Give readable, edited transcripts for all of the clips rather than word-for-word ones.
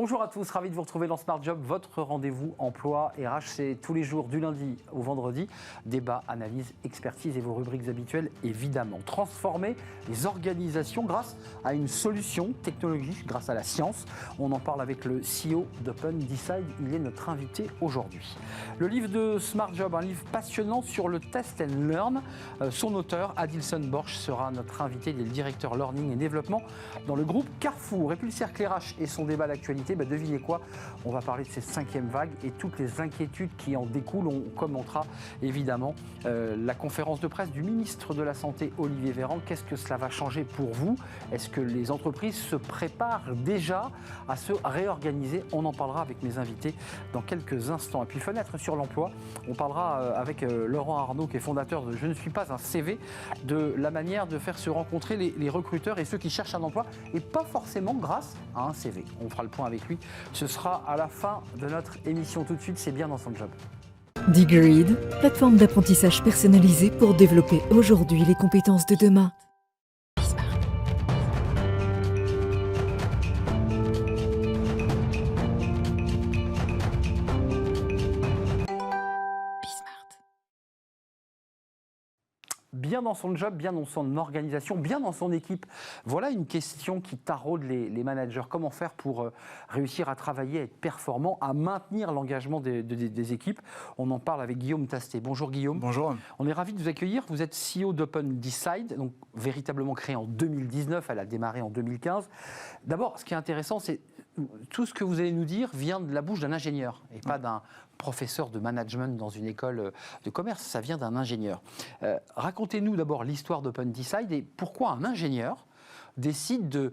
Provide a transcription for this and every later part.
Bonjour à tous, ravi de vous retrouver dans Smart Job, votre rendez-vous emploi RH. C'est tous les jours du lundi au vendredi. Débat, analyse, expertise et vos rubriques habituelles évidemment. Transformer les organisations grâce à une solution technologique, grâce à la science. On en parle avec le CEO d'Open Decide. Il est notre invité aujourd'hui. Le livre de Smart Job, un livre passionnant sur le test and learn. Son auteur, Adilson Borch, sera notre invité. Il est le directeur learning et développement dans le groupe Carrefour. Et puis le cercle RH et son débat d'actualité. Devinez quoi, on va parler de cette 5e vague et toutes les inquiétudes qui en découlent. On commentera évidemment la conférence de presse du ministre de la Santé, Olivier Véran. Qu'est-ce que cela va changer pour vous? Est-ce que les entreprises se préparent déjà à se réorganiser? On en parlera avec mes invités dans quelques instants. Et puis fenêtre sur l'emploi, on parlera avec Laurent Arnaud, qui est fondateur de Je ne suis pas un CV, de la manière de faire se rencontrer les recruteurs et ceux qui cherchent un emploi, et pas forcément grâce à un CV. On fera le point avec lui. Ce sera à la fin de notre émission. Tout de suite, c'est bien dans son job. Digreed, plateforme d'apprentissage personnalisée pour développer aujourd'hui les compétences de demain. Bien dans son job, bien dans son organisation, bien dans son équipe. Voilà une question qui taraude les managers. Comment faire pour réussir à travailler, à être performant, à maintenir l'engagement des équipes? On en parle avec Guillaume Tastet. Bonjour Guillaume. Bonjour. On est ravis de vous accueillir. Vous êtes CEO d'Open Decide, donc véritablement créée en 2019. Elle a démarré en 2015. D'abord, ce qui est intéressant, c'est tout ce que vous allez nous dire vient de la bouche d'un ingénieur et pas d'un professeur de management dans une école de commerce. Ça vient d'un ingénieur. Racontez-nous d'abord l'histoire d'Open Decide et pourquoi un ingénieur décide de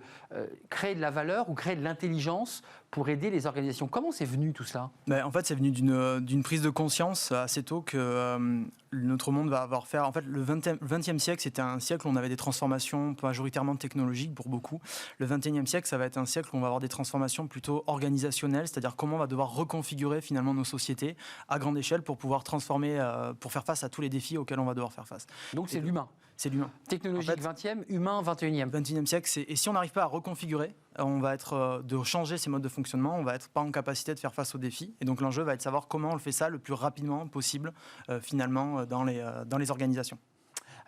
créer de la valeur ou créer de l'intelligence pour aider les organisations. Comment c'est venu tout cela? En fait, c'est venu d'une prise de conscience assez tôt que notre monde va avoir faire. En fait, le 20e siècle, c'était un siècle où on avait des transformations majoritairement technologiques pour beaucoup. Le 21e siècle, ça va être un siècle où on va avoir des transformations plutôt organisationnelles, c'est-à-dire comment on va devoir reconfigurer finalement nos sociétés à grande échelle pour pouvoir transformer, pour faire face à tous les défis auxquels on va devoir faire face. Donc c'est l'humain. C'est l'humain. Technologique en fait, 20e, humain 21e. 21e siècle, et si on n'arrive pas à reconfigurer, on va être de changer ces modes de fonctionnement, on va être pas en capacité de faire face aux défis. Et donc l'enjeu va être de savoir comment on le fait ça le plus rapidement possible finalement dans les organisations.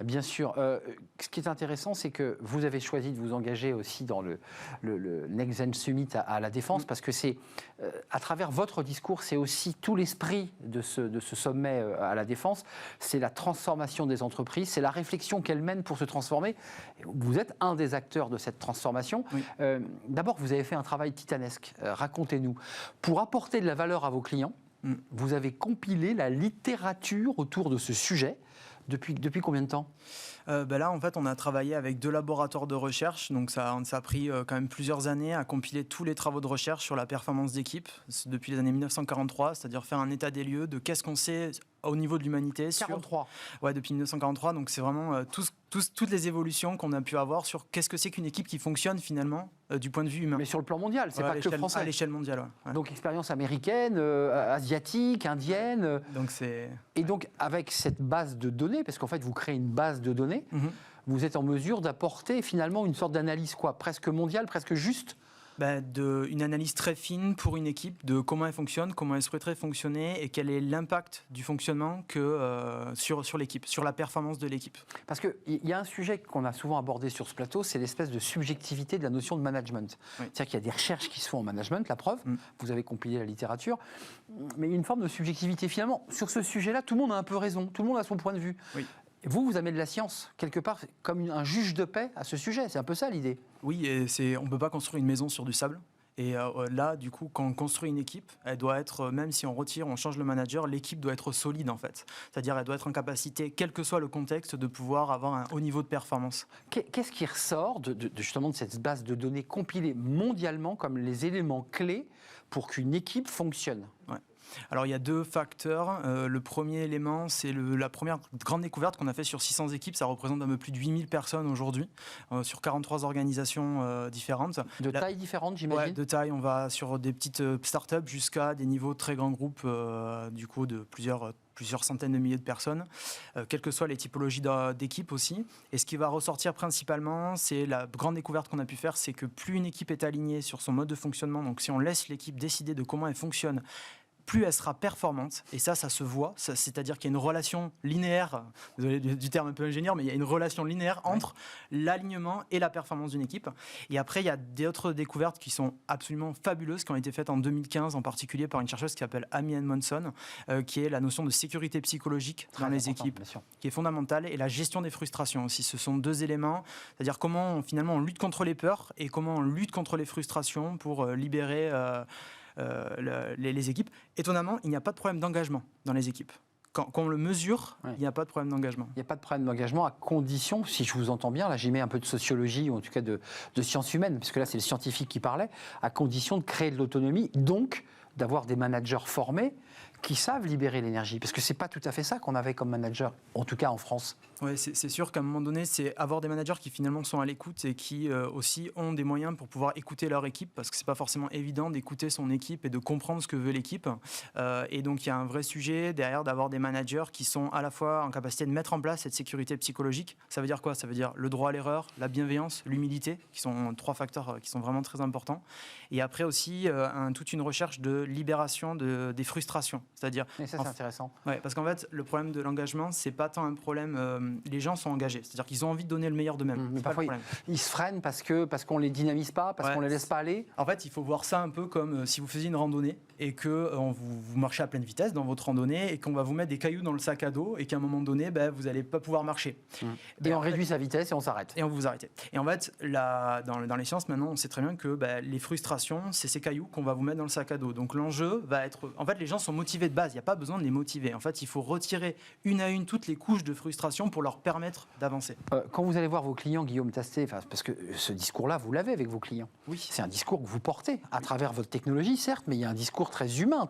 Bien sûr. Ce qui est intéressant, c'est que vous avez choisi de vous engager aussi dans le Next Gen Summit à la Défense, parce que c'est, à travers votre discours, c'est aussi tout l'esprit de ce sommet à la Défense. C'est la transformation des entreprises, c'est la réflexion qu'elles mènent pour se transformer. Vous êtes un des acteurs de cette transformation. Oui. D'abord, vous avez fait un travail titanesque. Racontez-nous. Pour apporter de la valeur à vos clients, vous avez compilé la littérature autour de ce sujet. Depuis combien de temps? Là, en fait, on a travaillé avec 2 laboratoires de recherche. Donc, ça a pris quand même plusieurs années à compiler tous les travaux de recherche sur la performance d'équipe depuis les années 1943, c'est-à-dire faire un état des lieux de qu'est-ce qu'on sait au niveau de l'humanité. 43. Ouais, depuis 1943. Donc, c'est vraiment toutes les évolutions qu'on a pu avoir sur qu'est-ce que c'est qu'une équipe qui fonctionne finalement du point de vue humain. Mais sur le plan mondial, c'est pas que français. À l'échelle mondiale, ouais. Donc, expérience américaine, asiatique, indienne. Et donc, avec cette base de données, parce qu'en fait, vous créez une base de données, vous êtes en mesure d'apporter finalement une sorte d'analyse presque mondiale, presque juste? Une analyse très fine pour une équipe de comment elle fonctionne, comment elle souhaiterait fonctionner et quel est l'impact du fonctionnement sur l'équipe, sur la performance de l'équipe. Parce qu'il y a un sujet qu'on a souvent abordé sur ce plateau, c'est l'espèce de subjectivité de la notion de management. Oui. C'est-à-dire qu'il y a des recherches qui se font en management, la preuve, vous avez compilé la littérature, mais il y a une forme de subjectivité. Finalement, sur ce sujet-là, tout le monde a un peu raison, tout le monde a son point de vue. Oui. Vous amenez de la science, quelque part, comme un juge de paix à ce sujet. C'est un peu ça l'idée. Oui, et on ne peut pas construire une maison sur du sable. Et là, du coup, quand on construit une équipe, elle doit être, même si on change le manager, l'équipe doit être solide en fait. C'est-à-dire elle doit être en capacité, quel que soit le contexte, de pouvoir avoir un haut niveau de performance. Qu'est-ce qui ressort justement de cette base de données compilée mondialement comme les éléments clés pour qu'une équipe fonctionne? Ouais. Alors il y a 2 facteurs. Le premier élément, c'est la première grande découverte qu'on a fait sur 600 équipes. Ça représente un peu plus de 8000 personnes aujourd'hui, sur 43 organisations différentes. De tailles différentes, j'imagine. Ouais, de taille. On va sur des petites startups jusqu'à des niveaux de très grands groupes, du coup de plusieurs centaines de milliers de personnes, quelles que soient les typologies d'équipes aussi. Et ce qui va ressortir principalement, c'est la grande découverte qu'on a pu faire, c'est que plus une équipe est alignée sur son mode de fonctionnement, donc si on laisse l'équipe décider de comment elle fonctionne, plus elle sera performante, et ça se voit, c'est-à-dire qu'il y a une relation linéaire, désolé du terme un peu ingénieur, mais il y a une relation linéaire entre l'alignement et la performance d'une équipe. Et après, il y a d'autres découvertes qui sont absolument fabuleuses, qui ont été faites en 2015, en particulier par une chercheuse qui s'appelle Amy Edmondson, qui est la notion de sécurité psychologique dans les équipes, qui est fondamentale, et la gestion des frustrations aussi. Ce sont 2 éléments, c'est-à-dire comment finalement on lutte contre les peurs et comment on lutte contre les frustrations pour libérer les équipes. Étonnamment, il n'y a pas de problème d'engagement dans les équipes. Quand on le mesure, il n'y a pas de problème d'engagement. Il n'y a pas de problème d'engagement à condition, si je vous entends bien, là j'y mets un peu de sociologie ou en tout cas de sciences humaines, puisque là c'est le scientifique qui parlait, à condition de créer de l'autonomie, donc d'avoir des managers formés qui savent libérer l'énergie. Parce que ce n'est pas tout à fait ça qu'on avait comme manager, en tout cas en France. Oui, c'est sûr qu'à un moment donné, c'est avoir des managers qui finalement sont à l'écoute et qui aussi ont des moyens pour pouvoir écouter leur équipe, parce que ce n'est pas forcément évident d'écouter son équipe et de comprendre ce que veut l'équipe. Et donc il y a un vrai sujet derrière d'avoir des managers qui sont à la fois en capacité de mettre en place cette sécurité psychologique. Ça veut dire quoi? Ça veut dire le droit à l'erreur, la bienveillance, l'humilité, qui sont 3 facteurs qui sont vraiment très importants. Et après aussi toute une recherche de libération des frustrations. C'est-à-dire, et ça, c'est intéressant. Ouais, parce qu'en fait, le problème de l'engagement, c'est pas tant un problème. Les gens sont engagés, c'est-à-dire qu'ils ont envie de donner le meilleur d'eux-mêmes. Mais parfois, ils se freinent parce qu'on les dynamise pas, parce qu'on les laisse pas aller. En fait, il faut voir ça un peu comme si vous faisiez une randonnée et que vous marchez à pleine vitesse dans votre randonnée et qu'on va vous mettre des cailloux dans le sac à dos et qu'à un moment donné, vous n'allez pas pouvoir marcher. Et on réduit sa vitesse et on s'arrête. Et on vous arrête. Et en fait, dans les sciences, maintenant, on sait très bien que les frustrations, c'est ces cailloux qu'on va vous mettre dans le sac à dos. Donc l'enjeu va être... En fait, les gens sont motivés de base, il n'y a pas besoin de les motiver. En fait, il faut retirer une à une toutes les couches de frustration pour leur permettre d'avancer. Quand vous allez voir vos clients, Guillaume Tastet, parce que ce discours-là, vous l'avez avec vos clients. Oui. C'est un discours que vous portez à travers votre technologie, certes, mais il y a un discours très humain.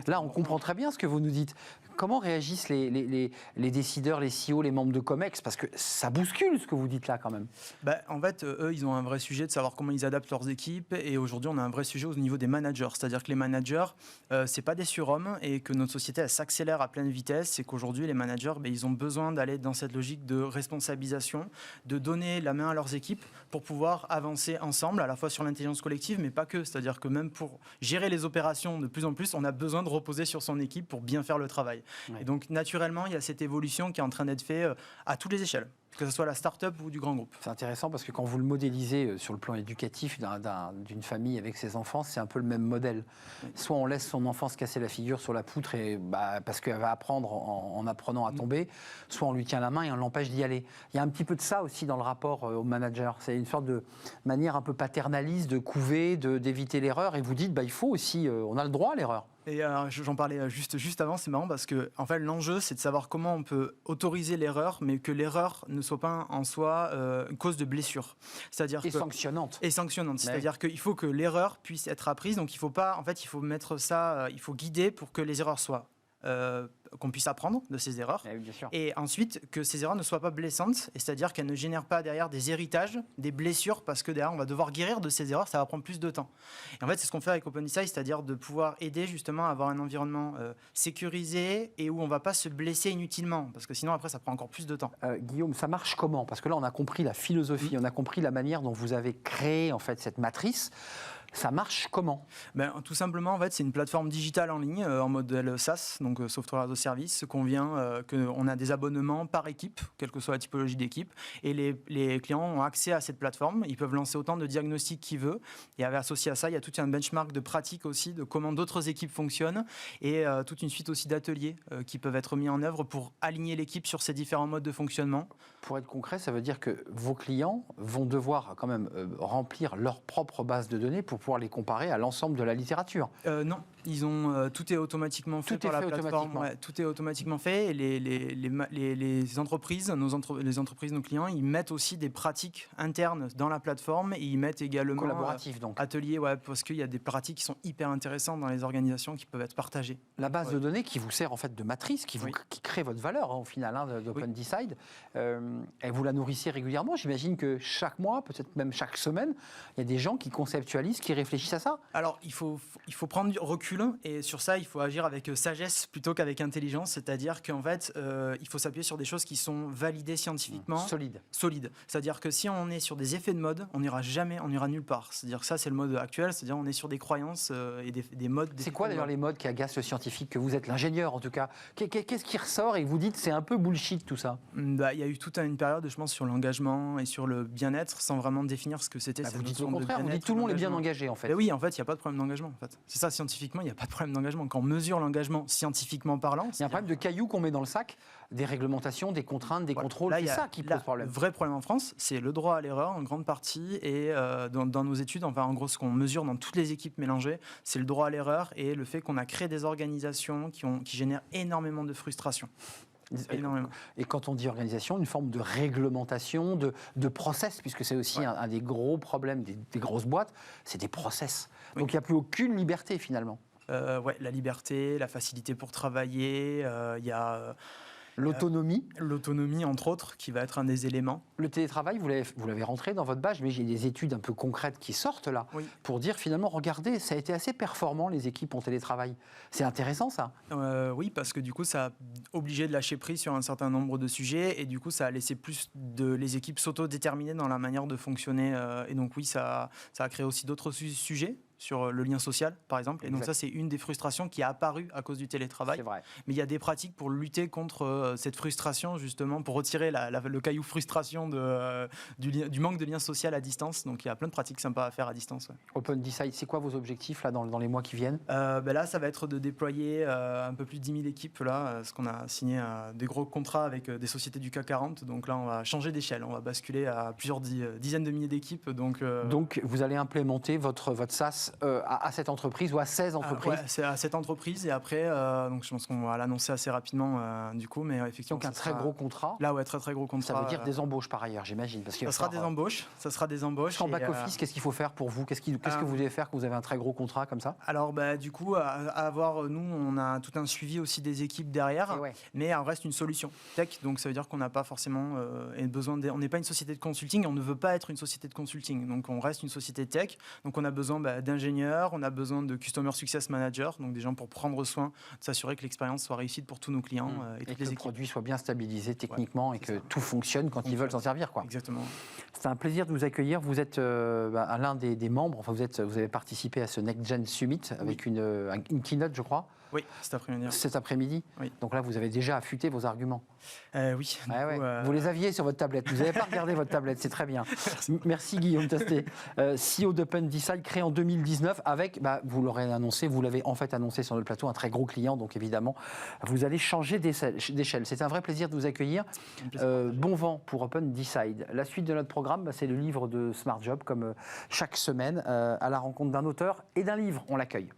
Là, on comprend très bien ce que vous nous dites. Comment réagissent les décideurs, les CEO, les membres de COMEX? Parce que ça bouscule ce que vous dites là quand même. En fait, eux, ils ont un vrai sujet de savoir comment ils adaptent leurs équipes. Et aujourd'hui, on a un vrai sujet au niveau des managers. C'est-à-dire que les managers, c'est pas des surhommes et que notre société, elle s'accélère à pleine vitesse. C'est qu'aujourd'hui, les managers, ils ont besoin d'aller dans cette logique de responsabilisation, de donner la main à leurs équipes pour pouvoir avancer ensemble, à la fois sur l'intelligence collective, mais pas que. C'est-à-dire que même pour gérer les opérations de plus en plus, on a besoin de reposer sur son équipe pour bien faire le travail. Ouais. Et donc, naturellement, il y a cette évolution qui est en train d'être faite à toutes les échelles, que ce soit la start-up ou du grand groupe. C'est intéressant parce que quand vous le modélisez sur le plan éducatif d'une famille avec ses enfants, c'est un peu le même modèle. Oui. Soit on laisse son enfant se casser la figure sur la poutre parce qu'elle va apprendre en apprenant à tomber, soit on lui tient la main et on l'empêche d'y aller. Il y a un petit peu de ça aussi dans le rapport au manager. C'est une sorte de manière un peu paternaliste de couver, d'éviter l'erreur. Et vous dites, il faut aussi, on a le droit à l'erreur. Et j'en parlais juste avant, c'est marrant parce que en fait, l'enjeu, c'est de savoir comment on peut autoriser l'erreur, mais que l'erreur ne soit pas en soi une cause de blessure. C'est-à-dire sanctionnante. Et sanctionnante. C'est-à-dire qu'il faut que l'erreur puisse être apprise. Donc il faut pas, en fait, il faut mettre ça, il faut guider pour que les erreurs soient qu'on puisse apprendre de ces erreurs, oui, bien sûr. Et ensuite que ces erreurs ne soient pas blessantes, c'est-à-dire qu'elles ne génèrent pas derrière des héritages, des blessures, parce que derrière on va devoir guérir de ces erreurs, ça va prendre plus de temps. Et en fait c'est ce qu'on fait avec OpenInsight, c'est-à-dire de pouvoir aider justement à avoir un environnement sécurisé et où on ne va pas se blesser inutilement, parce que sinon après ça prend encore plus de temps. Guillaume, ça marche comment? Parce que là on a compris la philosophie, on a compris la manière dont vous avez créé en fait cette matrice. Ça marche comment? Tout simplement, en fait, c'est une plateforme digitale en ligne en modèle SaaS, donc Software as a Service, qu'on a des abonnements par équipe, quelle que soit la typologie d'équipe, et les clients ont accès à cette plateforme. Ils peuvent lancer autant de diagnostics qu'ils veulent. Et associé à ça, il y a tout un benchmark de pratique aussi, de comment d'autres équipes fonctionnent, et toute une suite aussi d'ateliers qui peuvent être mis en œuvre pour aligner l'équipe sur ces différents modes de fonctionnement. Pour être concret, ça veut dire que vos clients vont devoir quand même remplir leur propre base de données pour pouvoir les comparer à l'ensemble de la littérature. Non. Tout est automatiquement fait Tout est par la fait plateforme. automatiquement. Ouais, tout est automatiquement fait. Et les entreprises, les entreprises, nos clients, ils mettent aussi des pratiques internes dans la plateforme. Et ils mettent également Collaboratif, donc. ateliers, parce qu'il y a des pratiques qui sont hyper intéressantes dans les organisations qui peuvent être partagées. La base de données qui vous sert en fait de matrice, qui crée votre valeur au final d'Open Decide, et vous la nourrissez régulièrement. J'imagine que chaque mois, peut-être même chaque semaine, il y a des gens qui conceptualisent, qui réfléchissent à ça. Alors, il faut prendre du recul et sur ça, il faut agir avec sagesse plutôt qu'avec intelligence. C'est-à-dire qu'en fait, il faut s'appuyer sur des choses qui sont validées scientifiquement. Solides. C'est-à-dire que si on est sur des effets de mode, on n'ira nulle part. C'est-à-dire que ça, c'est le mode actuel. C'est-à-dire on est sur des croyances et des modes. C'est quoi d'ailleurs les modes qui agacent le scientifique, que vous êtes l'ingénieur en tout cas? Qu'est-ce qui ressort et vous dites c'est un peu bullshit tout ça? Il y a eu toute une période, je pense, sur l'engagement et sur le bien-être, sans vraiment définir ce que c'était. Vous dites au contraire, vous dites tout le monde est bien engagé en fait. Mais oui, en fait, il n'y a pas de problème d'engagement. En fait. C'est ça, scientifiquement, il n'y a pas de problème d'engagement. Quand on mesure l'engagement scientifiquement parlant... Il y a un problème de cailloux qu'on met dans le sac, des réglementations, des contraintes, des contrôles, c'est ça qui pose problème. Le vrai problème en France, c'est le droit à l'erreur en grande partie, et dans nos études, enfin en gros ce qu'on mesure dans toutes les équipes mélangées, c'est le droit à l'erreur et le fait qu'on a créé des organisations qui génèrent énormément de frustration. Énormément. Et quand on dit organisation, une forme de réglementation, de process, puisque c'est aussi un des gros problèmes des grosses boîtes, c'est des process. Donc il n'y a plus aucune liberté finalement. La liberté, la facilité pour travailler, il y a... L'autonomie. L'autonomie, entre autres, qui va être un des éléments. Le télétravail, vous l'avez rentré dans votre badge, mais j'ai des études un peu concrètes qui sortent là, pour dire finalement, regardez, ça a été assez performant les équipes en télétravail. C'est intéressant ça. Oui, parce que du coup, ça a obligé de lâcher prise sur un certain nombre de sujets, et du coup, ça a laissé plus les équipes s'auto-déterminer dans la manière de fonctionner. Et donc oui, ça a créé aussi d'autres sujets, sur le lien social, par exemple. Et donc ça, c'est une des frustrations qui a apparu à cause du télétravail. C'est vrai. Mais il y a des pratiques pour lutter contre cette frustration, justement, pour retirer le caillou frustration du manque de lien social à distance. Donc il y a plein de pratiques sympas à faire à distance. Ouais. Open Decide, c'est quoi vos objectifs là, dans les mois qui viennent? Là, ça va être de déployer un peu plus de 10 000 équipes, là, parce qu'on a signé des gros contrats avec des sociétés du CAC 40. Donc là, on va changer d'échelle. On va basculer à plusieurs dizaines de milliers d'équipes. Donc vous allez implémenter votre SaaS à cette entreprise ou à 16 entreprises? C'est à cette entreprise, et après, donc je pense qu'on va l'annoncer assez rapidement du coup, mais effectivement. Donc un très gros contrat. Là, très gros contrat. Ça veut dire des embauches par ailleurs, j'imagine. Ça sera des embauches. En back-office, qu'est-ce qu'il faut faire pour vous? Qu'est-ce que vous devez faire quand vous avez un très gros contrat comme ça? Alors, du coup, nous, on a tout un suivi aussi des équipes derrière, mais on reste une solution tech, donc ça veut dire qu'on n'a pas forcément besoin on n'est pas une société de consulting, on ne veut pas être une société de consulting, donc on reste une société tech, donc on a besoin d'ingénieurs, on a besoin de Customer Success Manager, donc des gens pour prendre soin, de s'assurer que l'expérience soit réussie pour tous nos clients et toutes les équipes. Que le produit soit bien stabilisé techniquement et que tout fonctionne quand ils veulent s'en servir. Exactement. C'est un plaisir de vous accueillir. Vous êtes l'un des membres, enfin vous avez participé à ce Next Gen Summit avec une keynote, je crois. Oui, cet après-midi. Cet après-midi. Oui. Donc là, vous avez déjà affûté vos arguments. Oui. Vous les aviez sur votre tablette. Vous n'avez pas regardé votre tablette, c'est très bien. Merci Guillaume Tastet, CEO d'Open Decide, créé en 2019 avec, vous l'aurez annoncé, vous l'avez en fait annoncé sur le plateau, un très gros client. Donc évidemment, vous allez changer d'échelle. C'est un vrai plaisir de vous accueillir. Bon vent pour Open Decide. La suite de notre programme, c'est le livre de Smart Job, comme chaque semaine, à la rencontre d'un auteur et d'un livre. On l'accueille.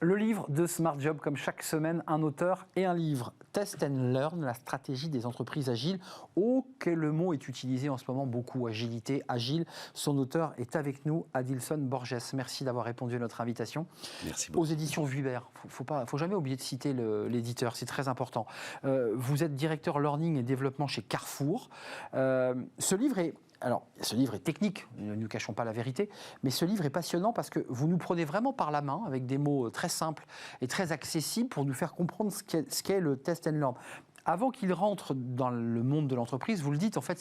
Le livre de Smart Job, comme chaque semaine, un auteur et un livre. Test and Learn, la stratégie des entreprises agiles. Oh, que le mot est utilisé en ce moment beaucoup, agilité, agile. Son auteur est avec nous, Adilson Borges. Merci d'avoir répondu à notre invitation. Merci beaucoup. Aux éditions Vuibert. Faut jamais oublier de citer l'éditeur, c'est très important. Vous êtes directeur learning et développement chez Carrefour. Ce livre est technique, ne nous cachons pas la vérité, mais ce livre est passionnant parce que vous nous prenez vraiment par la main avec des mots très simples et très accessibles pour nous faire comprendre ce qu'est le test and learn. Avant qu'il rentre dans le monde de l'entreprise, vous le dites, en fait,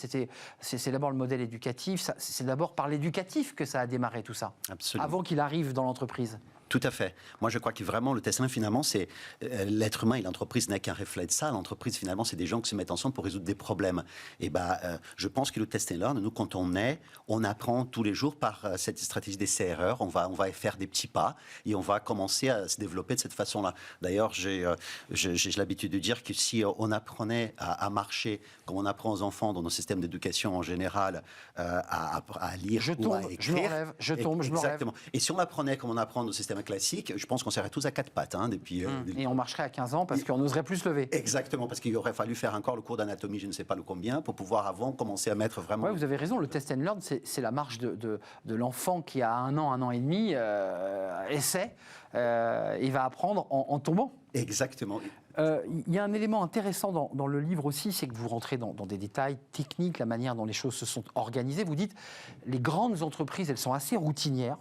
c'est d'abord le modèle éducatif, c'est d'abord par l'éducatif que ça a démarré tout ça. Absolument. Avant qu'il arrive dans l'entreprise. Tout à fait. Moi, je crois que vraiment, le test and learn, finalement, c'est l'être humain et l'entreprise n'est qu'un reflet de ça. L'entreprise, finalement, c'est des gens qui se mettent ensemble pour résoudre des problèmes. Et je pense que le test and learn, nous, quand on apprend tous les jours par cette stratégie des CRR. On va faire des petits pas et on va commencer à se développer de cette façon-là. D'ailleurs, j'ai l'habitude de dire que si on apprenait à marcher comme on apprend aux enfants dans nos systèmes d'éducation en général, à lire ou à écrire. Je me relève, je tombe, je me relève. Exactement. Et si on apprenait comme on apprend nos systèmes classique, je pense qu'on serait tous à quatre pattes. Et on marcherait à 15 ans parce qu'on n'oserait plus se lever. Exactement, parce qu'il aurait fallu faire encore le cours d'anatomie, je ne sais pas le combien, pour pouvoir avant commencer à mettre vraiment... Oui, vous avez raison, le test and learn, c'est la marche de l'enfant qui a 1 an et demi, essaie, il va apprendre en tombant. Exactement. Il y a un élément intéressant dans le livre aussi, c'est que vous rentrez dans des détails techniques, la manière dont les choses se sont organisées. Vous dites, les grandes entreprises, elles sont assez routinières.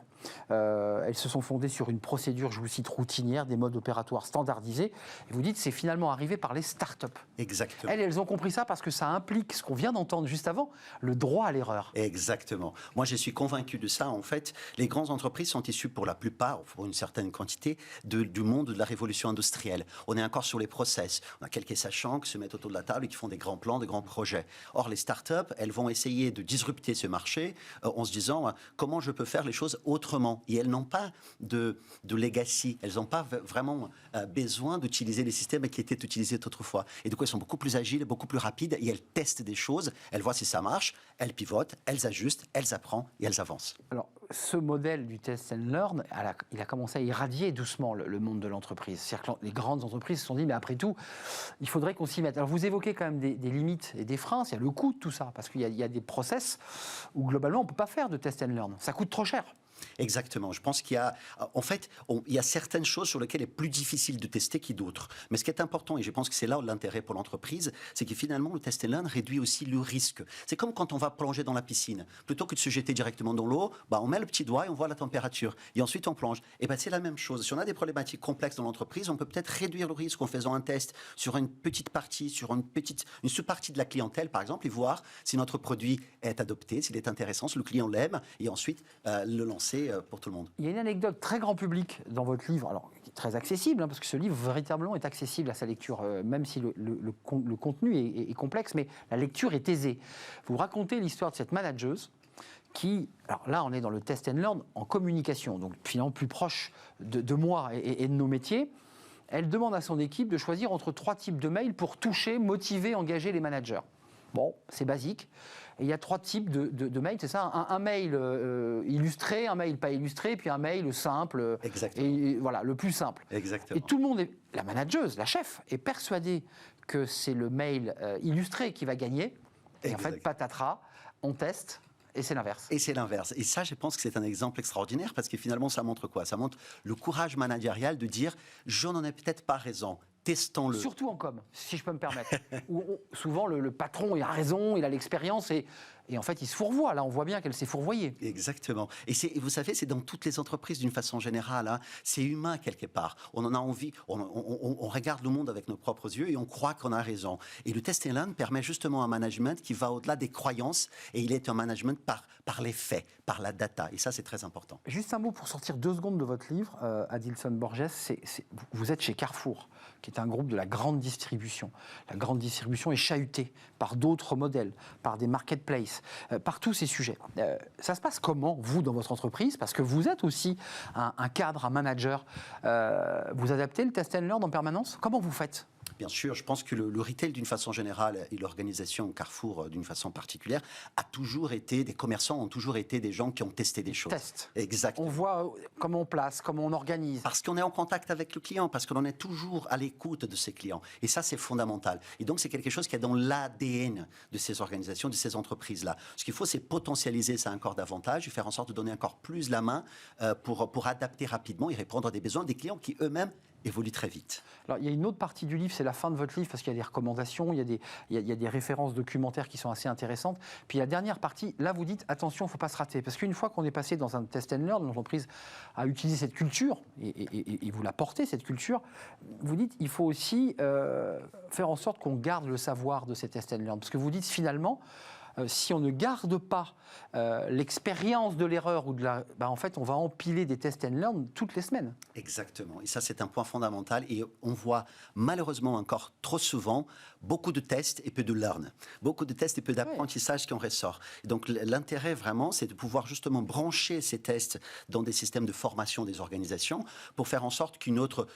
Elles se sont fondées sur une procédure, je vous cite, routinière, des modes opératoires standardisés. Et vous dites, c'est finalement arrivé par les startups. Exactement. Elles ont compris ça parce que ça implique ce qu'on vient d'entendre juste avant, le droit à l'erreur. Exactement. Moi, je suis convaincu de ça. En fait, les grandes entreprises sont issues pour la plupart, pour une certaine quantité, du monde de la révolution industrielle. On est encore sur les process. On a quelques sachants qui se mettent autour de la table et qui font des grands plans, des grands projets. Or, les startups, elles vont essayer de disrupter ce marché en se disant comment je peux faire les choses autrement. Et elles n'ont pas de legacy, elles n'ont pas vraiment besoin d'utiliser les systèmes qui étaient utilisés autrefois. Et du coup, elles sont beaucoup plus agiles, beaucoup plus rapides, et elles testent des choses, elles voient si ça marche, elles pivotent, elles ajustent, elles apprennent et elles avancent. Alors, ce modèle du test and learn, il a commencé à irradier doucement le monde de l'entreprise. C'est-à-dire que les grandes entreprises se sont dit, mais après tout, il faudrait qu'on s'y mette. Alors, vous évoquez quand même des limites et des freins, c'est le coût de tout ça, parce qu'il y a des process où, globalement, on ne peut pas faire de test and learn. Ça coûte trop cher. Exactement. Je pense qu'il y a, en fait, il y a certaines choses sur lesquelles il est plus difficile de tester que d'autres. Mais ce qui est important, et je pense que c'est là l'intérêt pour l'entreprise, c'est que finalement, le test and learn réduit aussi le risque. C'est comme quand on va plonger dans la piscine. Plutôt que de se jeter directement dans l'eau, on met le petit doigt et on voit la température. Et ensuite, on plonge. Et c'est la même chose. Si on a des problématiques complexes dans l'entreprise, on peut peut-être réduire le risque en faisant un test sur une petite partie, sur une sous-partie de la clientèle, par exemple, et voir si notre produit est adopté, s'il est intéressant, si le client l'aime, et ensuite le lancer pour tout le monde. Il y a une anecdote très grand public dans votre livre, alors qui est très accessible, parce que ce livre véritablement est accessible à sa lecture, même si le contenu est complexe, mais la lecture est aisée. Vous racontez l'histoire de cette manageuse qui, alors là on est dans le test and learn en communication, donc finalement plus proche de moi et de nos métiers. Elle demande à son équipe de choisir entre 3 types de mails pour toucher, motiver, engager les managers. Bon, c'est basique. Et il y a 3 types de mails, c'est ça, un mail illustré, un mail pas illustré, puis un mail simple. Exactement. Et voilà, le plus simple. Exactement. Et tout le monde, la manageuse, la chef, est persuadée que c'est le mail illustré qui va gagner. Et en fait, patatras, on teste. Et c'est l'inverse. Et c'est l'inverse. Et ça, je pense que c'est un exemple extraordinaire parce que finalement, ça montre quoi? Ça montre le courage managérial de dire « je n'en ai peut-être pas raison ». Testons-le. Surtout en com, si je peux me permettre. Où souvent, le patron, il a raison, il a l'expérience et en fait, il se fourvoie. Là, on voit bien qu'elle s'est fourvoyée. Exactement. Et vous savez, c'est dans toutes les entreprises d'une façon générale. C'est humain quelque part. On en a envie. On regarde le monde avec nos propres yeux et on croit qu'on a raison. Et le test and learn permet justement un management qui va au-delà des croyances et il est un management par les faits, par la data. Et ça, c'est très important. Juste un mot pour sortir 2 secondes de votre livre, Adilson Borges. Vous êtes chez Carrefour, qui est un groupe de la grande distribution. La grande distribution est chahutée par d'autres modèles, par des marketplaces, par tous ces sujets. Ça se passe comment, vous, dans votre entreprise? Parce que vous êtes aussi un cadre, un manager. Vous adaptez le test and learn en permanence? Comment vous faites? Bien sûr, je pense que le retail d'une façon générale et l'organisation Carrefour d'une façon particulière des commerçants ont toujours été des gens qui ont testé des choses. Test. Exactement. On voit comment on place, comment on organise. Parce qu'on est en contact avec le client, parce qu'on est toujours à l'écoute de ses clients. Et ça, c'est fondamental. Et donc, c'est quelque chose qui est dans l'ADN de ces organisations, de ces entreprises-là. Ce qu'il faut, c'est potentialiser ça encore davantage et faire en sorte de donner encore plus la main pour adapter rapidement et répondre à des besoins des clients qui eux-mêmes évolue très vite. Alors, il y a une autre partie du livre, c'est la fin de votre livre, parce qu'il y a des recommandations, il y a des références documentaires qui sont assez intéressantes. Puis la dernière partie, là, vous dites, attention, il ne faut pas se rater. Parce qu'une fois qu'on est passé dans un test and learn, l'entreprise a utilisé cette culture, et vous la portez, cette culture, vous dites, il faut aussi faire en sorte qu'on garde le savoir de ces test and learn. Parce que vous dites, finalement, si on ne garde pas l'expérience de l'erreur ou en fait, on va empiler des test and learn toutes les semaines. Exactement. Et ça, c'est un point fondamental. Et on voit malheureusement encore trop souvent beaucoup de tests et peu de learn. Beaucoup de tests et peu d'apprentissage qui en ressort. Et donc, l'intérêt vraiment, c'est de pouvoir justement brancher ces tests dans des systèmes de formation des organisations pour faire en sorte qu'une autre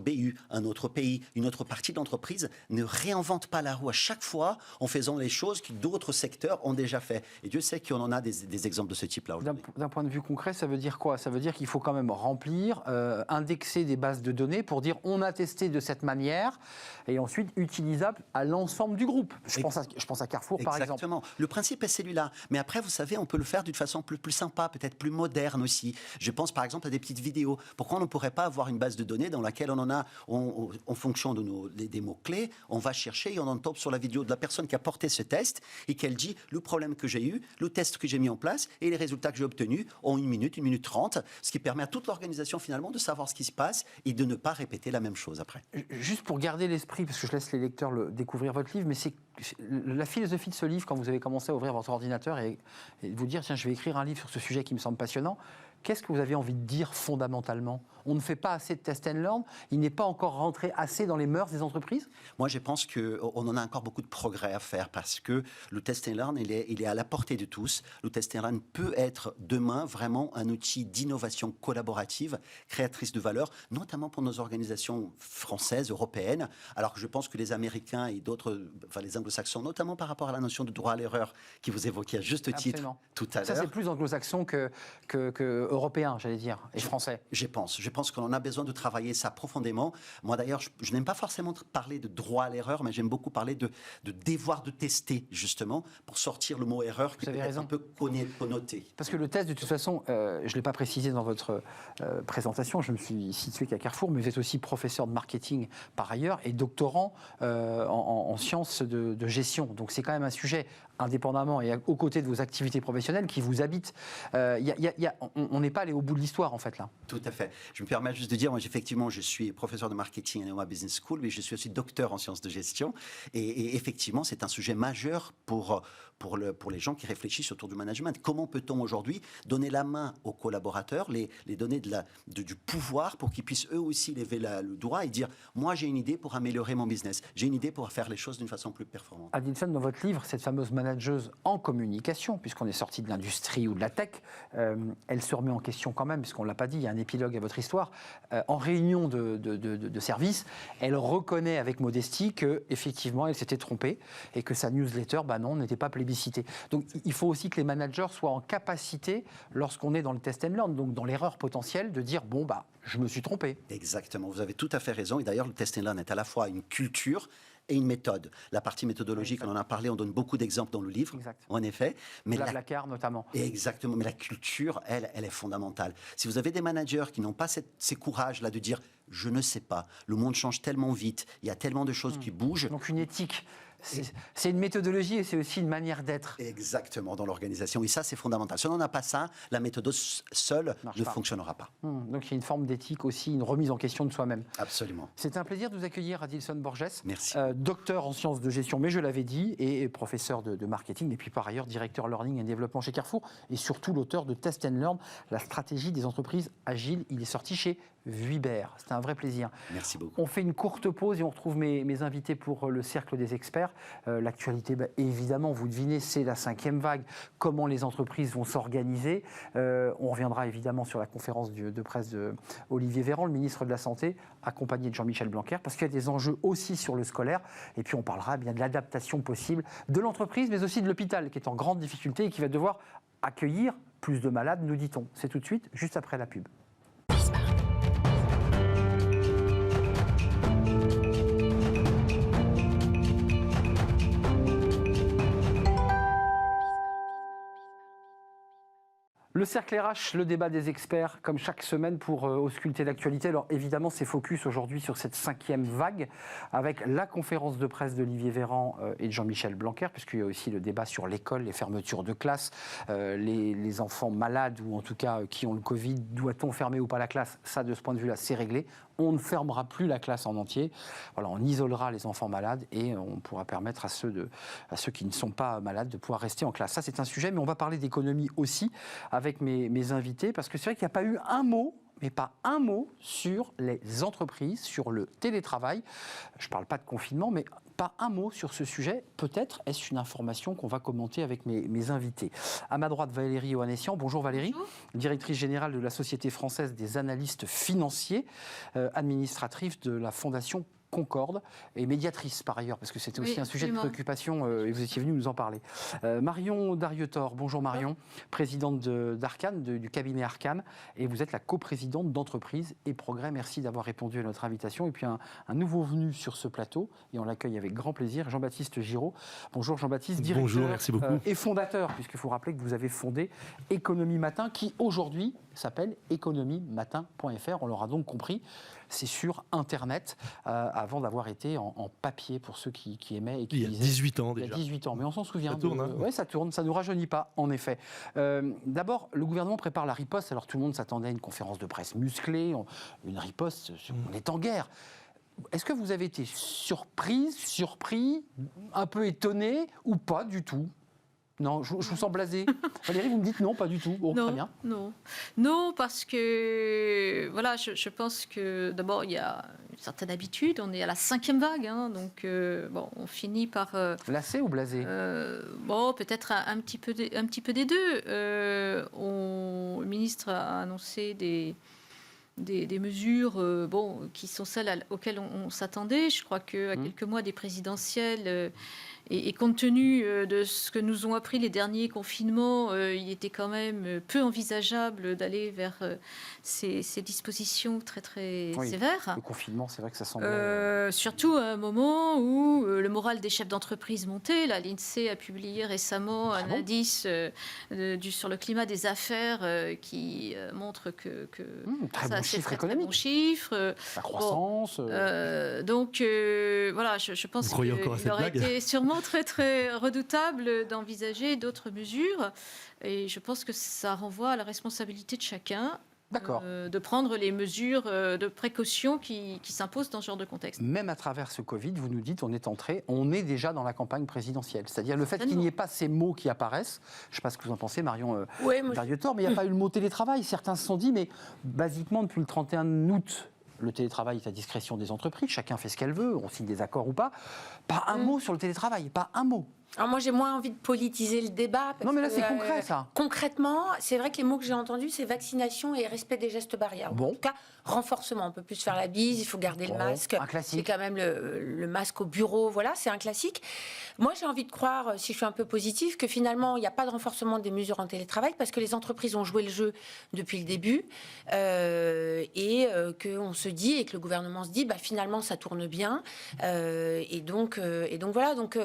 BU, un autre pays, une autre partie de l'entreprise ne réinvente pas la roue à chaque fois en faisant les choses que d'autres secteurs ont déjà fait. Et Dieu sait qu'on en a des exemples de ce type-là aujourd'hui. D'un point de vue concret, ça veut dire quoi? Ça veut dire qu'il faut quand même remplir, indexer des bases de données pour dire on a testé de cette manière et ensuite utilisable à l'ensemble du groupe. Je pense à Carrefour, par exemple. Exactement. Le principe est celui-là. Mais après, vous savez, on peut le faire d'une façon plus sympa, peut-être plus moderne aussi. Je pense par exemple à des petites vidéos. Pourquoi on ne pourrait pas avoir une base de données dans laquelle en fonction des mots-clés, on va chercher et on en tombe sur la vidéo de la personne qui a porté ce test et qu'elle dit le problème que j'ai eu, le test que j'ai mis en place et les résultats que j'ai obtenus en 1 minute 30, ce qui permet à toute l'organisation finalement de savoir ce qui se passe et de ne pas répéter la même chose après. Juste pour garder l'esprit, parce que je laisse les lecteurs découvrir votre livre, mais c'est la philosophie de ce livre, quand vous avez commencé à ouvrir votre ordinateur et vous dire, tiens, je vais écrire un livre sur ce sujet qui me semble passionnant, qu'est-ce que vous avez envie de dire fondamentalement? On ne fait pas assez de test and learn, il n'est pas encore rentré assez dans les mœurs des entreprises? Moi, je pense qu'on en a encore beaucoup de progrès à faire parce que le test and learn, il est à la portée de tous. Le test and learn peut être demain vraiment un outil d'innovation collaborative, créatrice de valeur, notamment pour nos organisations françaises, européennes, alors que je pense que les Américains et d'autres, enfin les anglo-saxons, notamment par rapport à la notion de droit à l'erreur qui vous évoquiez à juste titre tout à l'heure. Ça, c'est plus anglo-saxon que européen, j'allais dire, et français. Je pense qu'on a besoin de travailler ça profondément. Moi, d'ailleurs, je n'aime pas forcément parler de droit à l'erreur, mais j'aime beaucoup parler de devoir de tester, justement, pour sortir le mot erreur qui peut être un peu connoté. Parce que le test, de toute façon, je ne l'ai pas précisé dans votre présentation, je me suis situé qu'à Carrefour, mais vous êtes aussi professeur de marketing par ailleurs et doctorant en sciences de gestion. Donc c'est quand même un sujet indépendamment et aux côtés de vos activités professionnelles qui vous habitent. On n'est pas allé au bout de l'histoire, en fait, là. Tout à fait. Je me permets juste de dire, moi, effectivement, je suis professeur de marketing à Neoma Business School, mais je suis aussi docteur en sciences de gestion. Et effectivement, c'est un sujet majeur pour les gens qui réfléchissent autour du management. Comment peut-on aujourd'hui donner la main aux collaborateurs, les donner du pouvoir pour qu'ils puissent eux aussi lever le doigt et dire « Moi, j'ai une idée pour améliorer mon business. J'ai une idée pour faire les choses d'une façon plus performante. » Adilson, dans votre livre, cette fameuse manageuse en communication, puisqu'on est sorti de l'industrie ou de la tech, elle se remet en question quand même, puisqu'on ne l'a pas dit, il y a un épilogue à votre histoire. En réunion de service, elle reconnaît avec modestie qu'effectivement, elle s'était trompée et que sa newsletter, n'était pas plébiscitée. Donc, il faut aussi que les managers soient en capacité, lorsqu'on est dans le test and learn, donc dans l'erreur potentielle, de dire, je me suis trompé. Exactement, vous avez tout à fait raison. Et d'ailleurs, le test and learn est à la fois une culture et une méthode. La partie méthodologique, on en a parlé, on donne beaucoup d'exemples dans le livre, en effet. Mais Blablacar notamment. Exactement, mais la culture, elle est fondamentale. Si vous avez des managers qui n'ont pas ces courages-là de dire « je ne sais pas, le monde change tellement vite, il y a tellement de choses qui bougent ». Donc une éthique. C'est une méthodologie et c'est aussi une manière d'être. Exactement, dans l'organisation. Et ça, c'est fondamental. Si on n'a pas ça, la méthode seule ne fonctionnera pas. Donc il y a une forme d'éthique aussi, une remise en question de soi-même. Absolument. C'est un plaisir de vous accueillir, Adilson Borges. Merci. Docteur en sciences de gestion, mais je l'avais dit, et professeur de marketing, et puis par ailleurs directeur learning et développement chez Carrefour, et surtout l'auteur de Test and Learn, la stratégie des entreprises agiles. Il est sorti chez Vuibert. C'était un vrai plaisir. Merci beaucoup. On fait une courte pause et on retrouve mes invités pour le cercle des experts. L'actualité, évidemment, vous devinez, c'est la 5e vague. Comment les entreprises vont s'organiser. On reviendra évidemment sur la conférence de presse d'Olivier Véran, le ministre de la Santé, accompagné de Jean-Michel Blanquer, parce qu'il y a des enjeux aussi sur le scolaire. Et puis on parlera bien de l'adaptation possible de l'entreprise, mais aussi de l'hôpital, qui est en grande difficulté et qui va devoir accueillir plus de malades, nous dit-on. C'est tout de suite, juste après la pub. Le cercle RH, le débat des experts, comme chaque semaine pour ausculter l'actualité. Alors évidemment, c'est focus aujourd'hui sur cette 5e vague, avec la conférence de presse d'Olivier Véran et de Jean-Michel Blanquer, puisqu'il y a aussi le débat sur l'école, les fermetures de classe, les enfants malades ou en tout cas qui ont le Covid, doit-on fermer ou pas la classe? Ça, de ce point de vue-là, c'est réglé. on ne fermera plus la classe en entier. Voilà, on isolera les enfants malades et on pourra permettre à ceux qui ne sont pas malades de pouvoir rester en classe. Ça, c'est un sujet, mais on va parler d'économie aussi avec mes invités, parce que c'est vrai qu'il n'y a pas eu un mot, mais pas un mot sur les entreprises, sur le télétravail. Je ne parle pas de confinement, mais pas un mot sur ce sujet. Peut-être est-ce une information qu'on va commenter avec mes invités. À ma droite, Valérie Ohanessian. Bonjour Valérie. Bonjour. Directrice générale de la Société française des analystes financiers, administratrice de la Fondation Concorde et médiatrice par ailleurs, parce que c'était aussi un sujet de préoccupation et vous étiez venu nous en parler. Marion Darietor, bonjour Marion, présidente d'Arcane, du cabinet Arcane, et vous êtes la coprésidente d'Entreprise et Progrès. Merci d'avoir répondu à notre invitation. Et puis un nouveau venu sur ce plateau, et on l'accueille avec grand plaisir, Jean-Baptiste Giraud. Bonjour Jean-Baptiste, directeur bonjour, merci beaucoup. Et fondateur, puisqu'il faut rappeler que vous avez fondé Économie Matin, qui aujourd'hui s'appelle économiematin.fr. On l'aura donc compris, c'est sur Internet, avant d'avoir été en papier pour ceux qui aimaient. Et qui il y a 18 ans déjà. Il y a 18 ans, mais on s'en souvient. Ça tourne, hein. Oui, ça tourne, ça ne nous rajeunit pas, en effet. D'abord, le gouvernement prépare la riposte. Alors tout le monde s'attendait à une conférence de presse musclée, une riposte, on est en guerre. Est-ce que vous avez été surpris, un peu étonné ou pas du tout ? Non, je vous sens blasé. Valérie, vous me dites non, pas du tout. Oh, non, très bien. Non, parce que voilà, je pense que d'abord il y a une certaine habitude. On est à la 5e vague, hein, donc on finit par. Lassé ou blasé ? Peut-être un petit peu des deux. Le ministre a annoncé des mesures qui sont celles auxquelles on s'attendait. Je crois qu'à quelques mois des présidentielles, et compte tenu de ce que nous ont appris les derniers confinements, il était quand même peu envisageable d'aller vers ces dispositions très, très sévères. Le confinement, c'est vrai que ça semble... surtout à un moment où le moral des chefs d'entreprise montait. Là, l'INSEE a publié récemment un indice sur le climat des affaires qui montre que très bon chiffre économique. Très bon chiffre. La croissance. Donc, voilà, je pense qu'il aurait été sûrement très, très redoutable d'envisager d'autres mesures. Et je pense que ça renvoie à la responsabilité de chacun. De prendre les mesures de précaution qui s'imposent dans ce genre de contexte. Même à travers ce Covid, vous nous dites, on est déjà dans la campagne présidentielle. C'est-à-dire le fait qu'il n'y ait pas ces mots qui apparaissent, je ne sais pas ce que vous en pensez, Marion Darietor, mais il n'y a pas eu le mot télétravail. Certains se sont dit, mais basiquement, depuis le 31 août, le télétravail est à discrétion des entreprises, chacun fait ce qu'elle veut, on signe des accords ou pas. Pas un mot sur le télétravail, pas un mot. Alors moi, j'ai moins envie de politiser le débat. Non, mais là, c'est concret, ça. Concrètement, c'est vrai que les mots que j'ai entendus, c'est vaccination et respect des gestes barrières. Bon. En tout cas, renforcement. On ne peut plus se faire la bise, il faut garder le masque. Un classique. C'est quand même le masque au bureau. Voilà, c'est un classique. Moi, j'ai envie de croire, si je suis un peu positive, que finalement, il n'y a pas de renforcement des mesures en télétravail parce que les entreprises ont joué le jeu depuis le début et qu'on se dit, et que le gouvernement se dit, finalement, ça tourne bien. Et donc voilà. Donc,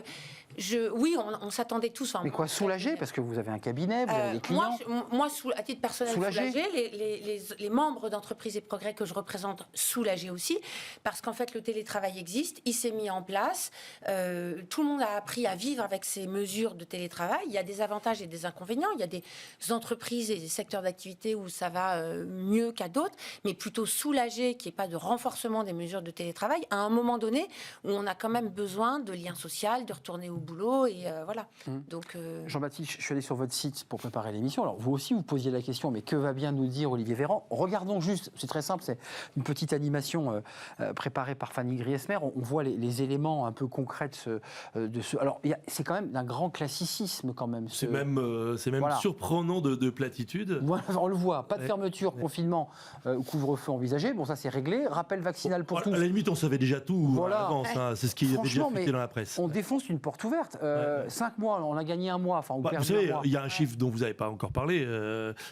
oui, on s'attendait tous. Mais quoi, soulagé parce que vous avez un cabinet, vous avez des clients. Moi, à titre personnel, soulagé. Les membres d'Entreprise et Progrès que je représente, soulagés aussi, parce qu'en fait, le télétravail existe, il s'est mis en place. Tout le monde a appris à vivre avec ces mesures de télétravail. Il y a des avantages et des inconvénients. Il y a des entreprises et des secteurs d'activité où ça va mieux qu'à d'autres, mais plutôt soulagé qu'il n'y ait pas de renforcement des mesures de télétravail à un moment donné où on a quand même besoin de lien social, de retourner au boulot et voilà. Donc, Jean-Baptiste, je suis allé sur votre site pour préparer l'émission. Alors vous aussi, vous posiez la question, mais que va bien nous dire Olivier Véran ? Regardons juste, c'est très simple, c'est une petite animation préparée par Fanny Griesmer. On voit les éléments un peu concrets de ce. Alors c'est quand même d'un grand classicisme quand même. C'est même voilà. Surprenant de platitude. Voilà, on le voit, pas de fermeture, confinement, couvre-feu envisagé. Bon, ça c'est réglé. Rappel vaccinal pour tous. À la limite, on savait déjà tout à l'avance. Hein. C'est ce qui avait déjà fuité dans la presse. On défonce une porte ouverte. 5 mois, on a gagné un mois. Enfin, vous savez, il y a un chiffre dont vous n'avez pas encore parlé,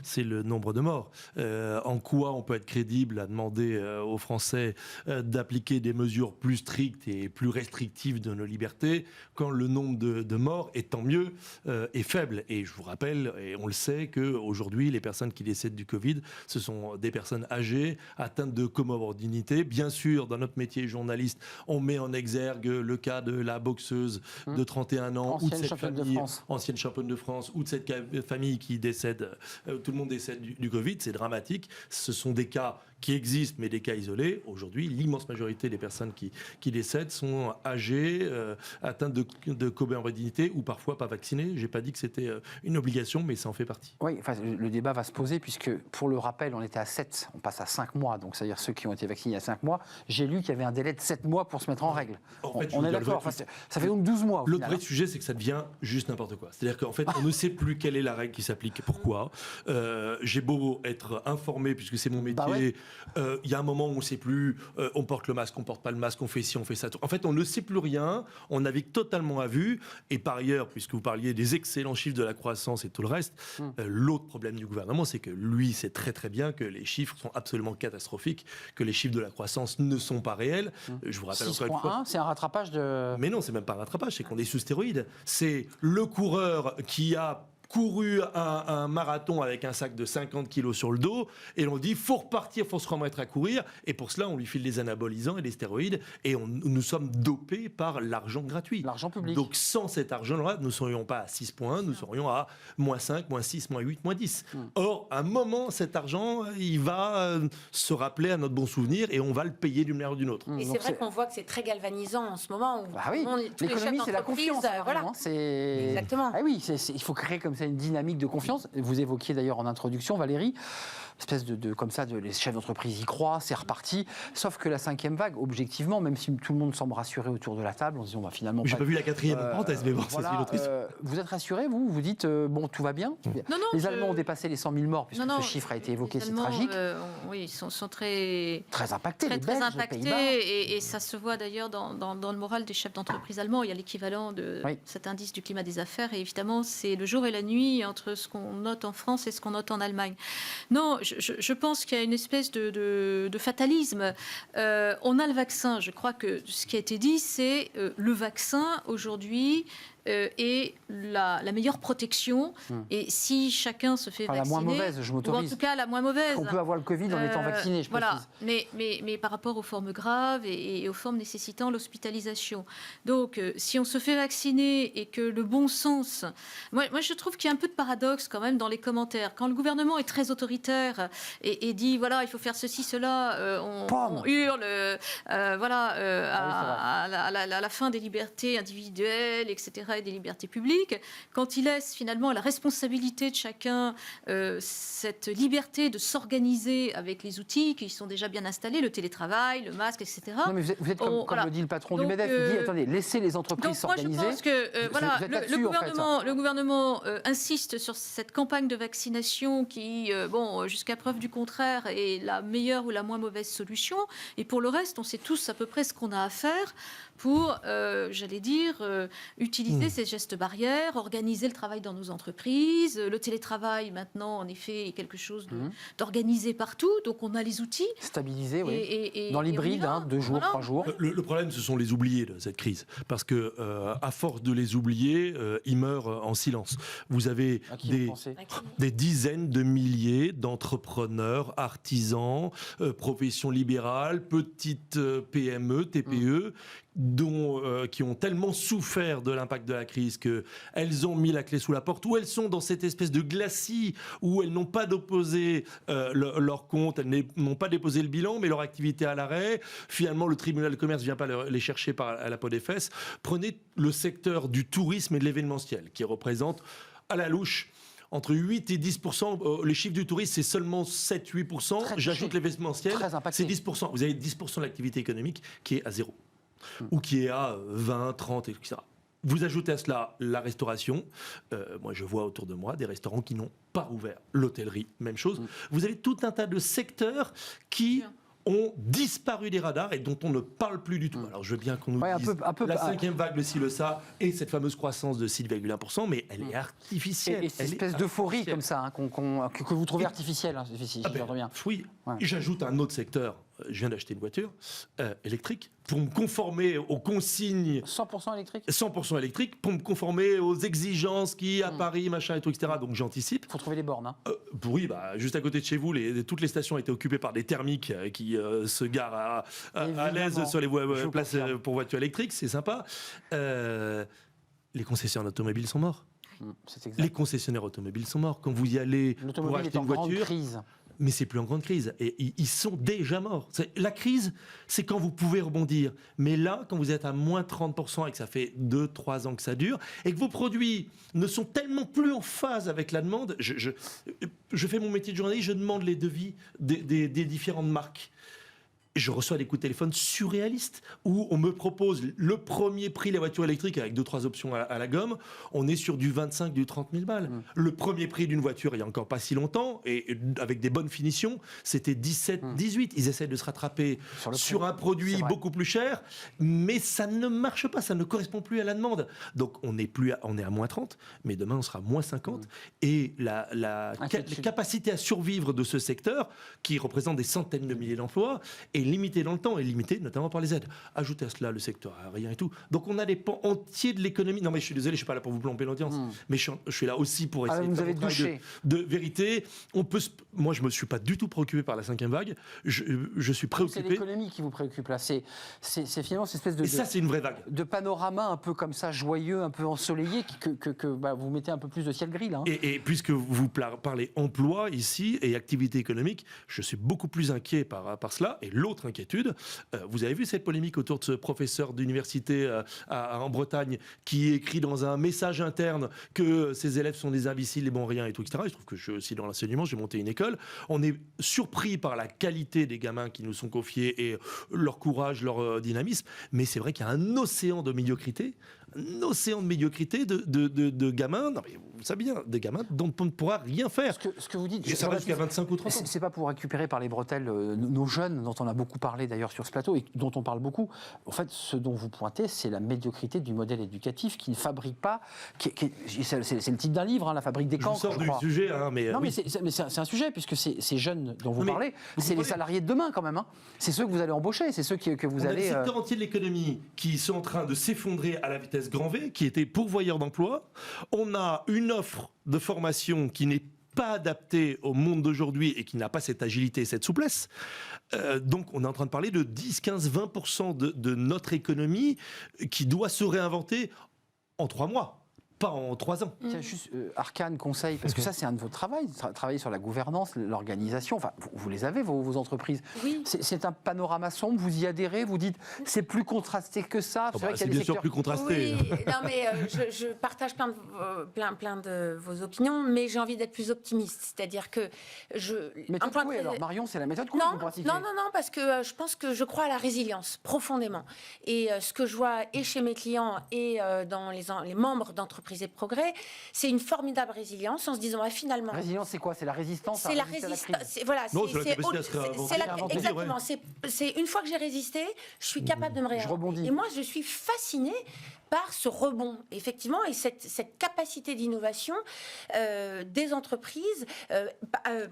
c'est le nombre de morts. En quoi on peut être crédible à demander aux Français d'appliquer des mesures plus strictes et plus restrictives de nos libertés quand le nombre de morts, et tant mieux, est faible. Et je vous rappelle, et on le sait, qu'aujourd'hui, les personnes qui décèdent du Covid, ce sont des personnes âgées, atteintes de comorbidité. Bien sûr, dans notre métier journaliste, on met en exergue le cas de la boxeuse de 31 ans, ou de cette famille, ancienne championne de France, ou de cette famille qui décède, tout le monde décède du Covid, c'est dramatique. Ce sont des cas qui existent, mais des cas isolés. Aujourd'hui, l'immense majorité des personnes qui décèdent sont âgées, atteintes de comorbidité ou parfois pas vaccinées. Je n'ai pas dit que c'était une obligation, mais ça en fait partie. Oui, enfin, le débat va se poser, puisque pour le rappel, on était à 7, on passe à 5 mois, donc c'est-à-dire ceux qui ont été vaccinés il y a 5 mois. J'ai lu qu'il y avait un délai de 7 mois pour se mettre en règle. En fait, on est d'accord, enfin, ça fait donc 12 mois. L'autre vrai sujet, c'est que ça devient juste n'importe quoi. C'est-à-dire qu'en fait, on ne sait plus quelle est la règle qui s'applique. Pourquoi j'ai beau être informé, puisque c'est mon métier, il y a un moment où on ne sait plus, on porte le masque, on ne porte pas le masque, on fait ci, on fait ça. En fait, on ne sait plus rien, on navigue totalement à vue. Et par ailleurs, puisque vous parliez des excellents chiffres de la croissance et tout le reste, l'autre problème du gouvernement, c'est que lui sait très très bien que les chiffres sont absolument catastrophiques, que les chiffres de la croissance ne sont pas réels. Je vous rappelle encore une fois. 6,1, c'est un rattrapage de... Mais non, c'est même pas un rattrapage, c'est qu'on est sous stéroïdes. C'est le coureur qui a couru un marathon avec un sac de 50 kilos sur le dos, et on dit faut repartir, faut se remettre à courir, et pour cela on lui file des anabolisants et des stéroïdes, et nous sommes dopés par l'argent gratuit. L'argent public. Donc sans cet argent-là, nous ne serions pas à 6 points, nous serions à -5, -6, -8, -10. Or, à un moment, cet argent, il va se rappeler à notre bon souvenir, et on va le payer d'une manière ou d'une autre. Et c'est vrai qu'on voit que c'est très galvanisant en ce moment. Où l'économie, c'est la confiance. Voilà. Exactement. Ah oui, il faut créer comme ça une dynamique de confiance. Vous évoquiez d'ailleurs en introduction, Valérie, espèce comme ça, les chefs d'entreprise y croient, c'est reparti. Sauf que la 5e vague, objectivement, même si tout le monde semble rassuré autour de la table, on se dit on va finalement. J'ai pas vu la 4e parenthèse, mais bon, voilà, ça c'est une autre histoire. Vous êtes rassuré, vous dites bon, tout va bien. Non, les Allemands ont dépassé les 100 000 morts, puisque ce chiffre a été évoqué, c'est tragique. Oui, ils sont très impactés, très impactés, et ça se voit d'ailleurs dans le moral des chefs d'entreprise allemands. Il y a l'équivalent de cet indice du climat des affaires, et évidemment, c'est le jour et la nuit entre ce qu'on note en France et ce qu'on note en Allemagne. Non, je pense qu'il y a une espèce de fatalisme. On a le vaccin. Je crois que ce qui a été dit, c'est le vaccin aujourd'hui est la meilleure protection. Et si chacun se fait vacciner... la moins mauvaise, je m'autorise. Ou en tout cas, la moins mauvaise. On peut avoir le Covid en étant vacciné, je précise. Mais par rapport aux formes graves et aux formes nécessitant l'hospitalisation. Donc, si on se fait vacciner et que le bon sens... Moi, je trouve qu'il y a un peu de paradoxe quand même dans les commentaires. Quand le gouvernement est très autoritaire et dit, voilà, il faut faire ceci, cela, on hurle à la fin des libertés individuelles, etc., et des libertés publiques. Quand il laisse finalement la responsabilité de chacun, cette liberté de s'organiser avec les outils qui sont déjà bien installés, le télétravail, le masque, etc. Non, mais vous êtes comme le dit le patron du MEDEF, il dit, attendez, laissez les entreprises s'organiser. Moi, je pense que le gouvernement insiste sur cette campagne de vaccination qui, jusqu'à preuve du contraire, est la meilleure ou la moins mauvaise solution. Et pour le reste, on sait tous à peu près ce qu'on a à faire pour, utiliser ces gestes barrières, organiser le travail dans nos entreprises. Le télétravail, maintenant, en effet, est quelque chose d'organisé partout. Donc, on a les outils. Stabilisé, oui. Et dans l'hybride, 2 jours, 3 jours. Le problème, ce sont les oubliés de cette crise. Parce que, à force de les oublier, ils meurent en silence. Vous avez des dizaines de milliers d'entrepreneurs, artisans, professions libérales, petites PME, TPE, qui ont tellement souffert de l'impact de la crise qu'elles ont mis la clé sous la porte, ou elles sont dans cette espèce de glacis où elles n'ont pas déposé leur compte, elles n'ont pas déposé le bilan, mais leur activité à l'arrêt. Finalement, le tribunal de commerce ne vient pas les chercher à la peau des fesses. Prenez le secteur du tourisme et de l'événementiel, qui représente à la louche entre 8 et 10%. Les chiffres du tourisme, c'est seulement 7-8%. J'ajoute l'événementiel, c'est 10%. Vous avez 10% de l'activité économique qui est à zéro. Ou qui est à 20, 30, etc. Vous ajoutez à cela la restauration. Moi, je vois autour de moi des restaurants qui n'ont pas ouvert. L'hôtellerie, même chose. Vous avez tout un tas de secteurs qui ont disparu des radars et dont on ne parle plus du tout. Alors, je veux bien qu'on nous dise la 5e vague, le ci, le ça, et cette fameuse croissance de 6,1%, mais elle est artificielle. Et cette espèce d'euphorie comme ça, que vous trouvez artificielle, si je reviens. Oui, j'ajoute un autre secteur. Je viens d'acheter une voiture électrique pour me conformer aux consignes... 100% électrique 100% électrique, pour me conformer aux exigences qui, à Paris, machin et tout, etc. Donc j'anticipe. Il faut trouver les bornes. Oui, juste à côté de chez vous, toutes les stations étaient occupées par des thermiques qui se garent à l'aise sur les places pour voitures électriques, c'est sympa. Les concessionnaires automobiles sont morts. Les concessionnaires automobiles sont morts. Quand vous y allez pour acheter une voiture... mais c'est plus en grande crise. Et ils sont déjà morts. La crise, c'est quand vous pouvez rebondir. Mais là, quand vous êtes à moins 30% et que ça fait 2-3 ans que ça dure, et que vos produits ne sont tellement plus en phase avec la demande, je fais mon métier de journaliste, je demande les devis des différentes marques. Je reçois des coups de téléphone surréalistes où on me propose le premier prix de la voiture électrique avec 2-3 options à la gomme. On est sur du 25, du 30 000 balles. Le premier prix d'une voiture, il n'y a encore pas si longtemps, et avec des bonnes finitions, c'était 17, 18. Ils essaient de se rattraper sur un produit beaucoup plus cher, mais ça ne marche pas, ça ne correspond plus à la demande. Donc on est à moins 30, mais demain on sera moins 50. Et la capacité à survivre de ce secteur, qui représente des centaines de milliers d'emplois, est limitée dans le temps, et limitée notamment par les aides. Ajoutez à cela le secteur aérien et tout. Donc on a des pans entiers de l'économie. Non mais je suis désolé, je suis pas là pour vous plomber l'audience, mais je suis là aussi pour essayer de faire un travail de vérité. Moi je me suis pas du tout préoccupé par la 5e vague. Je suis préoccupé. C'est l'économie qui vous préoccupe là. C'est finalement cette espèce de. Et ça c'est une vraie vague. De panorama un peu comme ça, joyeux, un peu ensoleillé, que vous mettez un peu plus de ciel gris là. Et puisque vous parlez emploi ici et activité économique, je suis beaucoup plus inquiet par cela. Et l'autre inquiétude, vous avez vu cette polémique autour de ce professeur d'université en Bretagne qui écrit dans un message interne que ses élèves sont des imbéciles, les bons rien et tout, etc. Il se trouve que je suis aussi dans l'enseignement, j'ai monté une école. On est surpris par la qualité des gamins qui nous sont confiés et leur courage, leur dynamisme. Mais c'est vrai qu'il y a un océan de médiocrité. De gamins, non mais vous savez bien, des gamins dont on ne pourra rien faire. Ce que vous dites, et ça va jusqu'à 25 ou 30 ans. C'est pas pour récupérer par les bretelles nos jeunes, dont on a beaucoup parlé d'ailleurs sur ce plateau et dont on parle beaucoup. En fait, ce dont vous pointez, c'est la médiocrité du modèle éducatif qui ne fabrique pas. C'est le titre d'un livre, la fabrique des cancres. Je sors du sujet, mais. Non, oui. mais c'est un sujet, puisque ces jeunes dont vous parlez, c'est les salariés de demain quand même. Hein. C'est ceux que vous allez embaucher, c'est ceux que vous allez. Il y a des secteurs entiers de l'économie qui sont en train de s'effondrer à la vitesse grand V, qui étaient pourvoyeurs d'emplois. On a une offre de formation qui n'est pas adaptée au monde d'aujourd'hui et qui n'a pas cette agilité et cette souplesse. Donc on est en train de parler de 10, 15, 20% de notre économie qui doit se réinventer en 3 mois. Pas en 3 ans. Tiens, juste Arcane, conseil, parce que ça c'est un de vos travaux, travailler sur la gouvernance, l'organisation, enfin vous les avez vos entreprises. Oui. C'est un panorama sombre, vous y adhérez, vous dites c'est plus contrasté que ça. C'est bien sûr plus contrasté. Oui, non mais je partage plein de vos opinions, mais j'ai envie d'être plus optimiste, c'est-à-dire que Méthode Coué, alors Marion, c'est la méthode Coué que vous pratiquez. Non, parce que je crois à la résilience profondément, et ce que je vois et chez mes clients et dans les membres d'entreprises et progrès, c'est une formidable résilience en se disant finalement. Résilience, c'est quoi? C'est la résistance. C'est la résistance. Voilà. Exactement. C'est une fois que j'ai résisté, je suis capable de me réinventer. Et moi, je suis fascinée par ce rebond, effectivement, et cette capacité d'innovation des entreprises.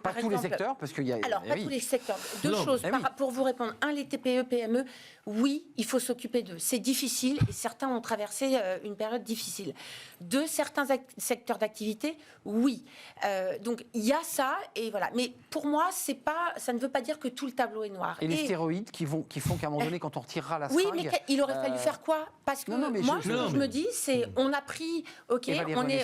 Pas tous les secteurs, parce qu'il y a. Alors, pas tous les secteurs. Deux choses pour vous répondre. Les TPE, PME, oui, il faut s'occuper d'eux. C'est difficile, et certains ont traversé une période difficile. Certains secteurs d'activité, oui. Donc, il y a ça, et voilà. Mais pour moi, ça ne veut pas dire que tout le tableau est noir. Et les stéroïdes qui font qu'à un moment donné, quand on retirera la seringue... Oui, mais il aurait fallu faire quoi? Parce que moi, ce que je me dis, c'est on a pris, ok,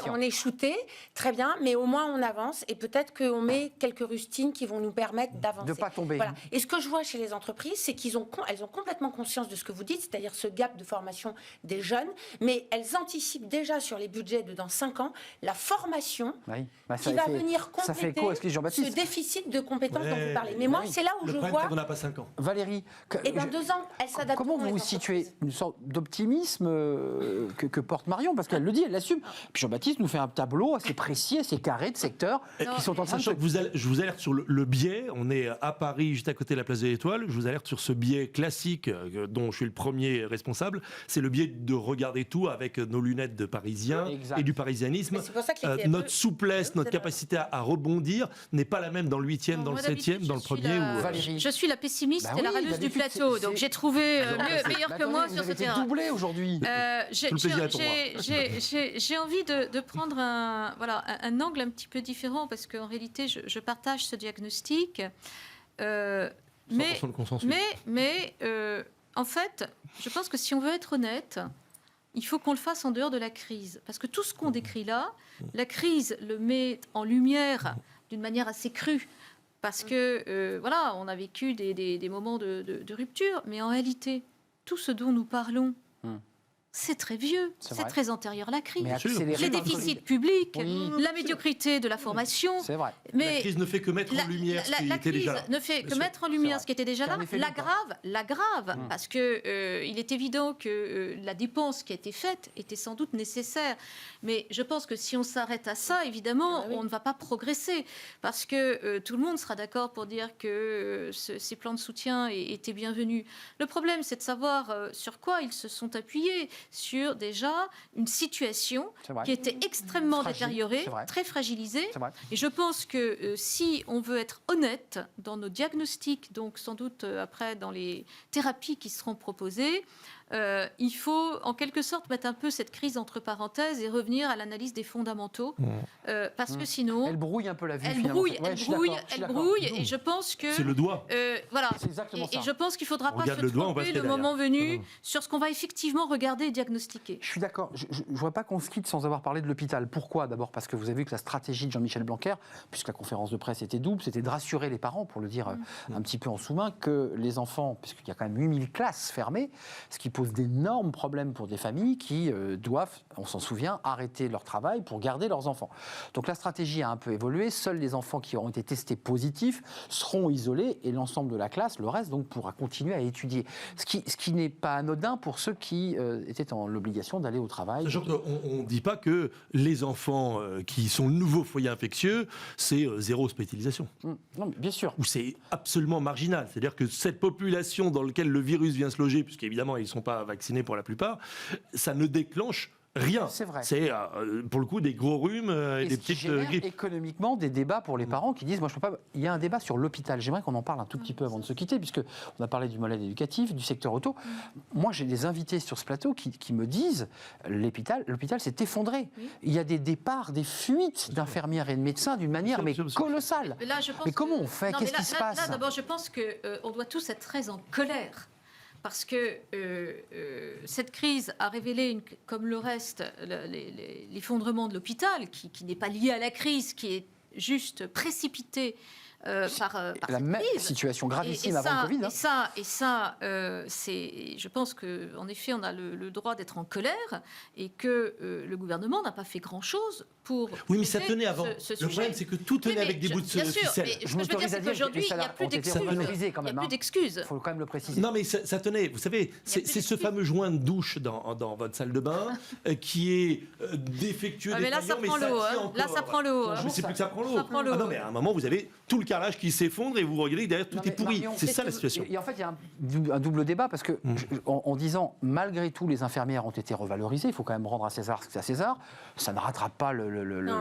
on est shooté, très bien, mais au moins on avance, et peut-être qu'on met quelques rustines qui vont nous permettre d'avancer. De ne pas tomber. Voilà. Et ce que je vois chez les entreprises, c'est qu'elles ont complètement conscience de ce que vous dites, c'est-à-dire ce gap de formation des jeunes, mais elles anticipent déjà sur les budgets de dans 5 ans la formation qui va venir compléter ce déficit de compétences dont vous parlez. Mais moi, c'est là où je vois... On n'a pas 5 ans. Valérie, et dans 2 ans, elle s'adapte. Comment vous vous situez? Une sorte d'optimisme que porte Marion, parce qu'elle le dit, elle l'assume. Puis Jean-Baptiste nous fait un tableau assez précis, assez carré de secteurs qui sont en train de... Je vous alerte sur le biais. On est à Paris, juste à côté de la place des Étoiles. Je vous alerte sur ce biais classique dont je suis le premier responsable. C'est le biais de regarder tout avec nos lunettes de Parisien et du parisianisme. Notre souplesse, notre capacité à rebondir n'est pas la même dans le 8e, dans le 7e, dans le premier. Je suis la pessimiste et la radeuse du plateau, donc j'ai trouvé meilleur que moi sur ce terrain. Vous avez doublé aujourd'hui. J'ai envie de prendre un angle un petit peu différent, parce qu'en réalité, je partage ce diagnostic. Mais en fait, je pense que si on veut être honnête, il faut qu'on le fasse en dehors de la crise. Parce que tout ce qu'on décrit là, la crise le met en lumière d'une manière assez crue. parce que, voilà, on a vécu des moments de rupture, mais en réalité, tout ce dont nous parlons, c'est très vieux, c'est très antérieur à la crise. Les déficits publics, la médiocrité de la formation. C'est vrai. Mais la crise ne fait que mettre en lumière ce qui était déjà là. La crise ne fait que mettre en lumière ce qui était déjà là. L'aggrave, parce que il est évident que la dépense qui a été faite était sans doute nécessaire. Mais je pense que si on s'arrête à ça, évidemment, on ne va pas progresser. Parce que tout le monde sera d'accord pour dire que ces plans de soutien étaient bienvenus. Le problème, c'est de savoir sur quoi ils se sont appuyés. Sur déjà une situation qui était extrêmement détériorée, très fragilisée. Et je pense que si on veut être honnête dans nos diagnostics, donc sans doute après dans les thérapies qui seront proposées, il faut en quelque sorte mettre un peu cette crise entre parenthèses et revenir à l'analyse des fondamentaux, parce que sinon... Elle brouille un peu la vue. Elle brouille, et je pense que... C'est le doigt. Voilà. C'est exactement ça. Et je pense qu'il ne faudra pas se le doigt, tromper le moment venu sur ce qu'on va effectivement regarder et diagnostiquer. Je suis d'accord. Je ne vois pas qu'on se quitte sans avoir parlé de l'hôpital. Pourquoi ? D'abord parce que vous avez vu que la stratégie de Jean-Michel Blanquer, puisque la conférence de presse était double, c'était de rassurer les parents, pour le dire un petit peu en sous-main, que les enfants, puisqu'il y a quand même 8000 classes fermées, ce qui pose d'énormes problèmes pour des familles qui doivent, on s'en souvient, arrêter leur travail pour garder leurs enfants. Donc la stratégie a un peu évolué. Seuls les enfants qui auront été testés positifs seront isolés et l'ensemble de la classe, le reste, donc, pourra continuer à étudier. Ce qui n'est pas anodin pour ceux qui étaient en l'obligation d'aller au travail. On ne dit pas que les enfants qui sont le nouveau foyer infectieux, c'est zéro hospitalisation. Non, bien sûr. Ou c'est absolument marginal. C'est-à-dire que cette population dans laquelle le virus vient se loger, puisqu'évidemment ils ne sont pas vaccinés pour la plupart, ça ne déclenche rien. C'est vrai. C'est pour le coup des gros rhumes et des petites grippes. Économiquement, des débats pour les parents qui disent, moi je peux pas. Il y a un débat sur l'hôpital. J'aimerais qu'on en parle un tout petit peu avant de se quitter, puisque on a parlé du modèle éducatif, du secteur auto. Moi, j'ai des invités sur ce plateau qui me disent, l'hôpital s'est effondré. Il y a des départs, des fuites d'infirmières et de médecins d'une manière colossale. Mais comment on fait ? Qu'est-ce qui se passe ? Là, d'abord, je pense qu'on doit tous être très en colère. Parce que cette crise a révélé, comme le reste, l'effondrement de l'hôpital, qui n'est pas lié à la crise, qui est juste précipité par la même situation gravissime avant le Covid. Je pense qu'en effet, on a le droit d'être en colère et que le gouvernement n'a pas fait grand-chose pour... Oui, mais ça tenait avant. Le problème, c'est que tout tenait avec des bouts de ficelle. Je veux dire, c'est qu'aujourd'hui, il n'y a plus d'excuses. Il faut quand même le préciser. Non, mais ça tenait. Vous savez, c'est ce fameux joint de douche dans votre salle de bain qui est défectueux, mais là, ça prend l'eau. Là, ça prend l'eau. Mais c'est plus que ça prend l'eau. Ah non, mais à un moment, vous avez tout le carrelage qui s'effondre et vous regardez derrière, tout est pourri. C'est ça la situation. Et en fait, il y a un double débat parce que, en disant, malgré tout, les infirmières ont été revalorisées, il faut quand même rendre à César ce que c'est à César, ça ne rattrape pas le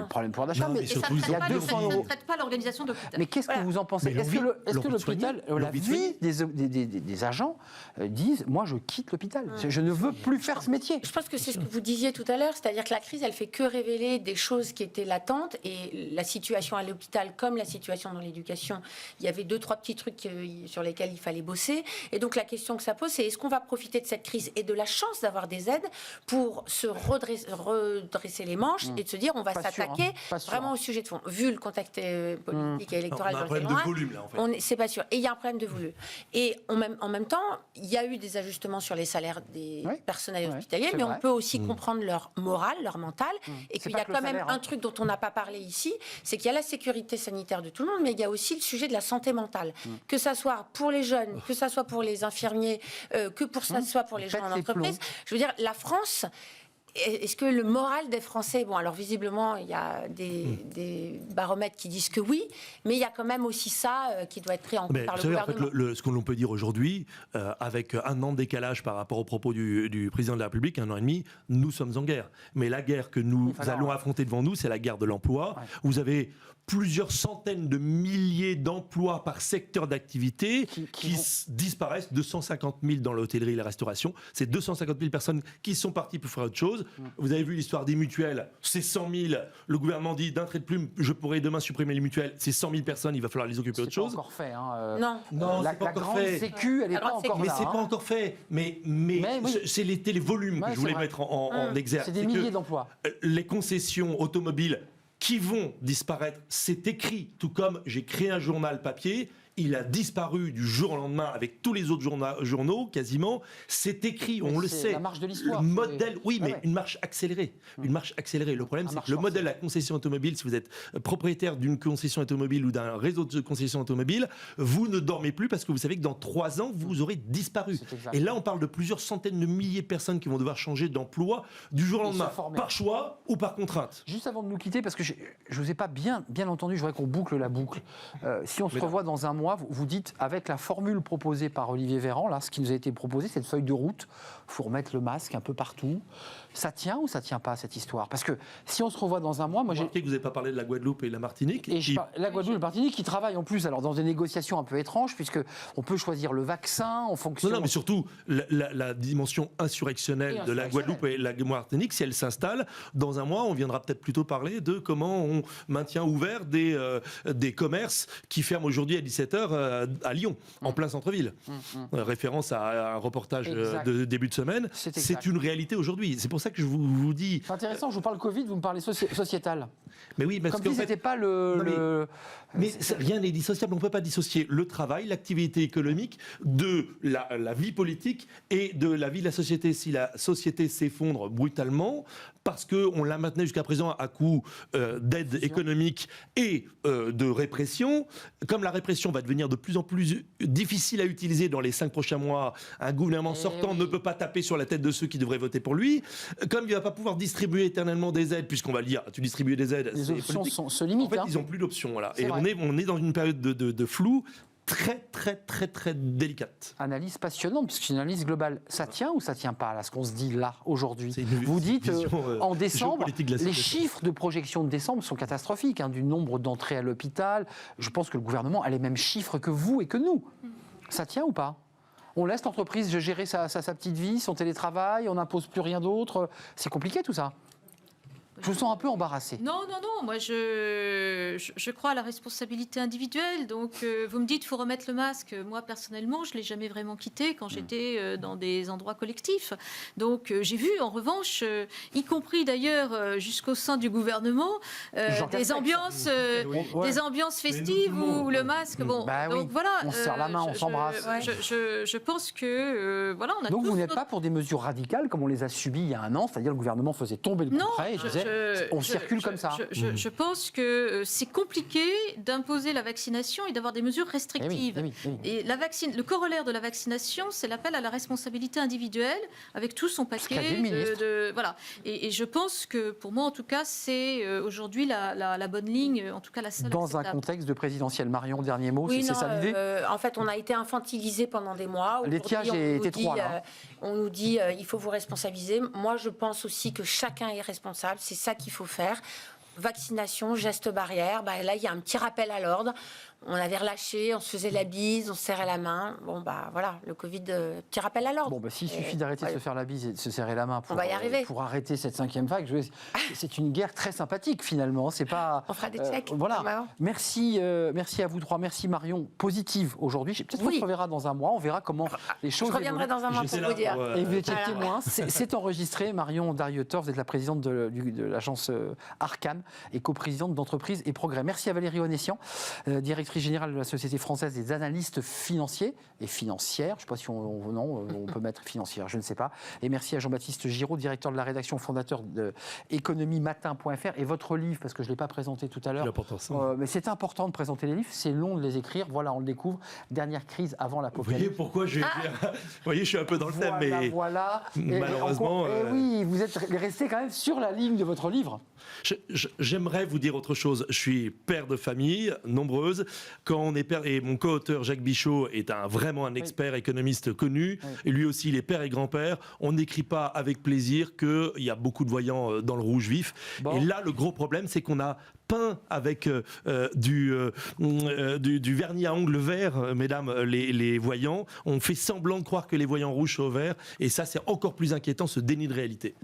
problème de pouvoir d'achat. Mais surtout, ça ne traite pas l'organisation de l'hôpital. Mais qu'est-ce que vous en pensez ? Est-ce que l'hôpital, la vie des agents disent, moi je quitte l'hôpital, je ne veux plus faire ce métier. Je pense que c'est ce que vous disiez tout à l'heure, c'est-à-dire que la crise, elle fait que révéler des choses qui étaient latentes et la situation à l'hôpital comme la situation dans l'éducation, il y avait 2-3 petits trucs sur lesquels il fallait bosser. Et donc la question que ça pose, c'est est-ce qu'on va profiter de cette crise et de la chance d'avoir des aides pour se redresser les manches et de se dire on va s'attaquer vraiment au sujet de fond. Vu le contexte politique et électoral, on a un problème de volume là en fait. C'est pas sûr. Et il y a un problème de volume. Et en même temps, il y a eu des ajustements sur les salaires des personnels hospitaliers, mais on peut aussi comprendre leur morale, leur mental, et qu'il y a quand même un truc dont on n'a pas parlé ici, c'est qu'il y a la sécurité sanitaire de tout le monde, mais il y a aussi le sujet de la santé mentale. Que ça soit pour les jeunes, que ça soit pour les infirmiers, que ça soit pour les gens en entreprise. Je veux dire, la France... Est-ce que le moral des Français... Bon, alors visiblement, il y a des baromètres qui disent que oui, mais il y a quand même aussi ça qui doit être pris en compte par le gouvernement. En fait, ce que l'on peut dire aujourd'hui, avec un an de décalage par rapport aux propos du président de la République, 1 an et demi, nous sommes en guerre. Mais la guerre que nous allons affronter devant nous, c'est la guerre de l'emploi. Vous avez plusieurs centaines de milliers d'emplois par secteur d'activité qui disparaissent, 250 000 dans l'hôtellerie et la restauration. C'est 250 000 personnes qui sont parties pour faire autre chose. Vous avez vu l'histoire des mutuelles, c'est 100 000. Le gouvernement dit d'un trait de plume, je pourrais demain supprimer les mutuelles. C'est 100 000 personnes, il va falloir les occuper autre chose. C'est pas encore fait. Non, la c'est pas encore grande fait. sécu, elle n'est pas encore là. Mais c'est pas encore fait. Mais c'est les volumes que je voulais mettre en exergue. C'est des milliers d'emplois. Les concessions automobiles qui vont disparaître. C'est écrit, tout comme j'ai créé un journal papier. Il a disparu du jour au lendemain avec tous les autres journaux, quasiment. C'est écrit, on le sait. La marche de l'histoire. Le modèle, oui, mais ouais. une marche accélérée. Une marche accélérée. Le problème, c'est que le modèle de la concession automobile, si vous êtes propriétaire d'une concession automobile ou d'un réseau de concession automobile, vous ne dormez plus parce que vous savez que dans 3 ans, vous aurez disparu. Et là, on parle de plusieurs centaines de milliers de personnes qui vont devoir changer d'emploi du jour au lendemain, par choix ou par contrainte. Juste avant de nous quitter, parce que je ne vous ai pas bien entendu, je voudrais qu'on boucle la boucle. Si on se revoit dans un mois, vous dites, avec la formule proposée par Olivier Véran, là, ce qui nous a été proposé, cette feuille de route, il faut remettre le masque un peu partout. Ça tient ou ça ne tient pas, cette histoire? Parce que si on se revoit dans un mois, moi j'ai... que vous n'avez pas parlé de la Guadeloupe et de la Martinique. Et la Guadeloupe et la Martinique qui travaillent en plus alors dans des négociations un peu étranges, puisqu'on peut choisir le vaccin en fonction... Non, mais surtout, la dimension insurrectionnelle de la Guadeloupe et la Martinique, si elle s'installe, dans un mois, on viendra peut-être plutôt parler de comment on maintient ouverts des commerces qui ferment aujourd'hui à 17h à Lyon, en plein centre-ville. Référence à un reportage de début de semaine. C'est une réalité aujourd'hui. C'est pour ça que je vous dis... C'est intéressant, je vous parle Covid, vous me parlez sociétal. Mais oui, parce comme si c'était pas Mais rien n'est dissociable, on ne peut pas dissocier le travail, l'activité économique de la vie politique et de la vie de la société. Si la société s'effondre brutalement, parce qu'on la maintenait jusqu'à présent à coup d'aide économique et de répression, comme la répression va devenir de plus en plus difficile à utiliser dans les 5 prochains mois, un gouvernement sortant ne peut pas taper sur la tête de ceux qui devraient voter pour lui, comme il ne va pas pouvoir distribuer éternellement des aides, puisqu'on va le dire, tu distribues des aides, les options se limitent. En fait, ils n'ont plus d'options. Voilà. Et on est dans une période de flou très délicate. Analyse passionnante, puisque c'est une analyse globale. Ça tient ou ça tient pas, là, ce qu'on se dit là, aujourd'hui? Vous dites, en décembre, les chiffres de projection de décembre sont catastrophiques, du nombre d'entrées à l'hôpital. Je pense que le gouvernement a les mêmes chiffres que vous et que nous. Ça tient ou pas? On laisse l'entreprise gérer sa petite vie, son télétravail, on n'impose plus rien d'autre. C'est compliqué tout ça. Je vous sens un peu embarrassé. Non. Moi, je crois à la responsabilité individuelle. Donc, vous me dites, il faut remettre le masque. Moi, personnellement, je ne l'ai jamais vraiment quitté quand j'étais dans des endroits collectifs. Donc, j'ai vu, en revanche, y compris d'ailleurs jusqu'au sein du gouvernement, des ambiances festives où le masque... Bon, donc voilà. On se serre la main, on s'embrasse. Je pense que... voilà, on a donc, vous n'êtes pas pour des mesures radicales comme on les a subies il y a un an, c'est-à-dire le gouvernement faisait tomber le coup près et disait... on circule comme ça. Je pense que c'est compliqué d'imposer la vaccination et d'avoir des mesures restrictives. Et le corollaire de la vaccination, c'est l'appel à la responsabilité individuelle avec tout son paquet voilà. Et je pense que, pour moi en tout cas, c'est aujourd'hui la bonne ligne, en tout cas la seule. Dans un contexte de présidentielle, Marion, dernier mot, c'est ça l'idée? En fait, on a été infantilisé pendant des mois. L'étiage est étroit, là. On nous dit il faut vous responsabiliser. Moi, je pense aussi que chacun est responsable. C'est ça qu'il faut faire. Vaccination, gestes barrières. Là, il y a un petit rappel à l'ordre. On avait relâché, on se faisait la bise, on se serrait la main. Voilà, le Covid, petit rappel à l'ordre. S'il suffit d'arrêter de se faire la bise et de se serrer la main pour arrêter cette 5e vague, c'est une guerre très sympathique finalement. C'est pas. On fera des checks. Voilà. Merci à vous trois. Merci Marion. Positive aujourd'hui. Peut-être qu'on se reverra dans un mois. On verra comment les choses. Je reviendrai dans un mois pour vous dire. Et vous étiez témoin. C'est enregistré. Marion Darrieutor, vous êtes la présidente de l'agence Arcan et coprésidente d'Entreprise et Progrès. Merci à Valérie Onessian, directrice générale de la Société française des analystes financiers et financières. Je ne sais pas si on peut mettre financière, je ne sais pas. Et merci à Jean-Baptiste Giraud, directeur de la rédaction, fondateur de économiematin.fr. Et votre livre, parce que je ne l'ai pas présenté tout à l'heure, mais c'est important de présenter les livres, c'est long de les écrire. Voilà, on le découvre. Dernière crise avant l'apocalypse. Vous voyez pourquoi je suis un peu dans le thème, mais malheureusement... oui, vous êtes resté quand même sur la ligne de votre livre. J'aimerais vous dire autre chose. Je suis père de famille nombreuse. Quand on est père, et mon co-auteur Jacques Bichot est vraiment un expert économiste connu, et lui aussi il est père et grand-père, on n'écrit pas avec plaisir qu'il y a beaucoup de voyants dans le rouge vif. Et là, le gros problème, c'est qu'on a peint avec du vernis à ongles verts, mesdames les voyants. On fait semblant de croire que les voyants rouges sont au vert, et ça c'est encore plus inquiétant, ce déni de réalité.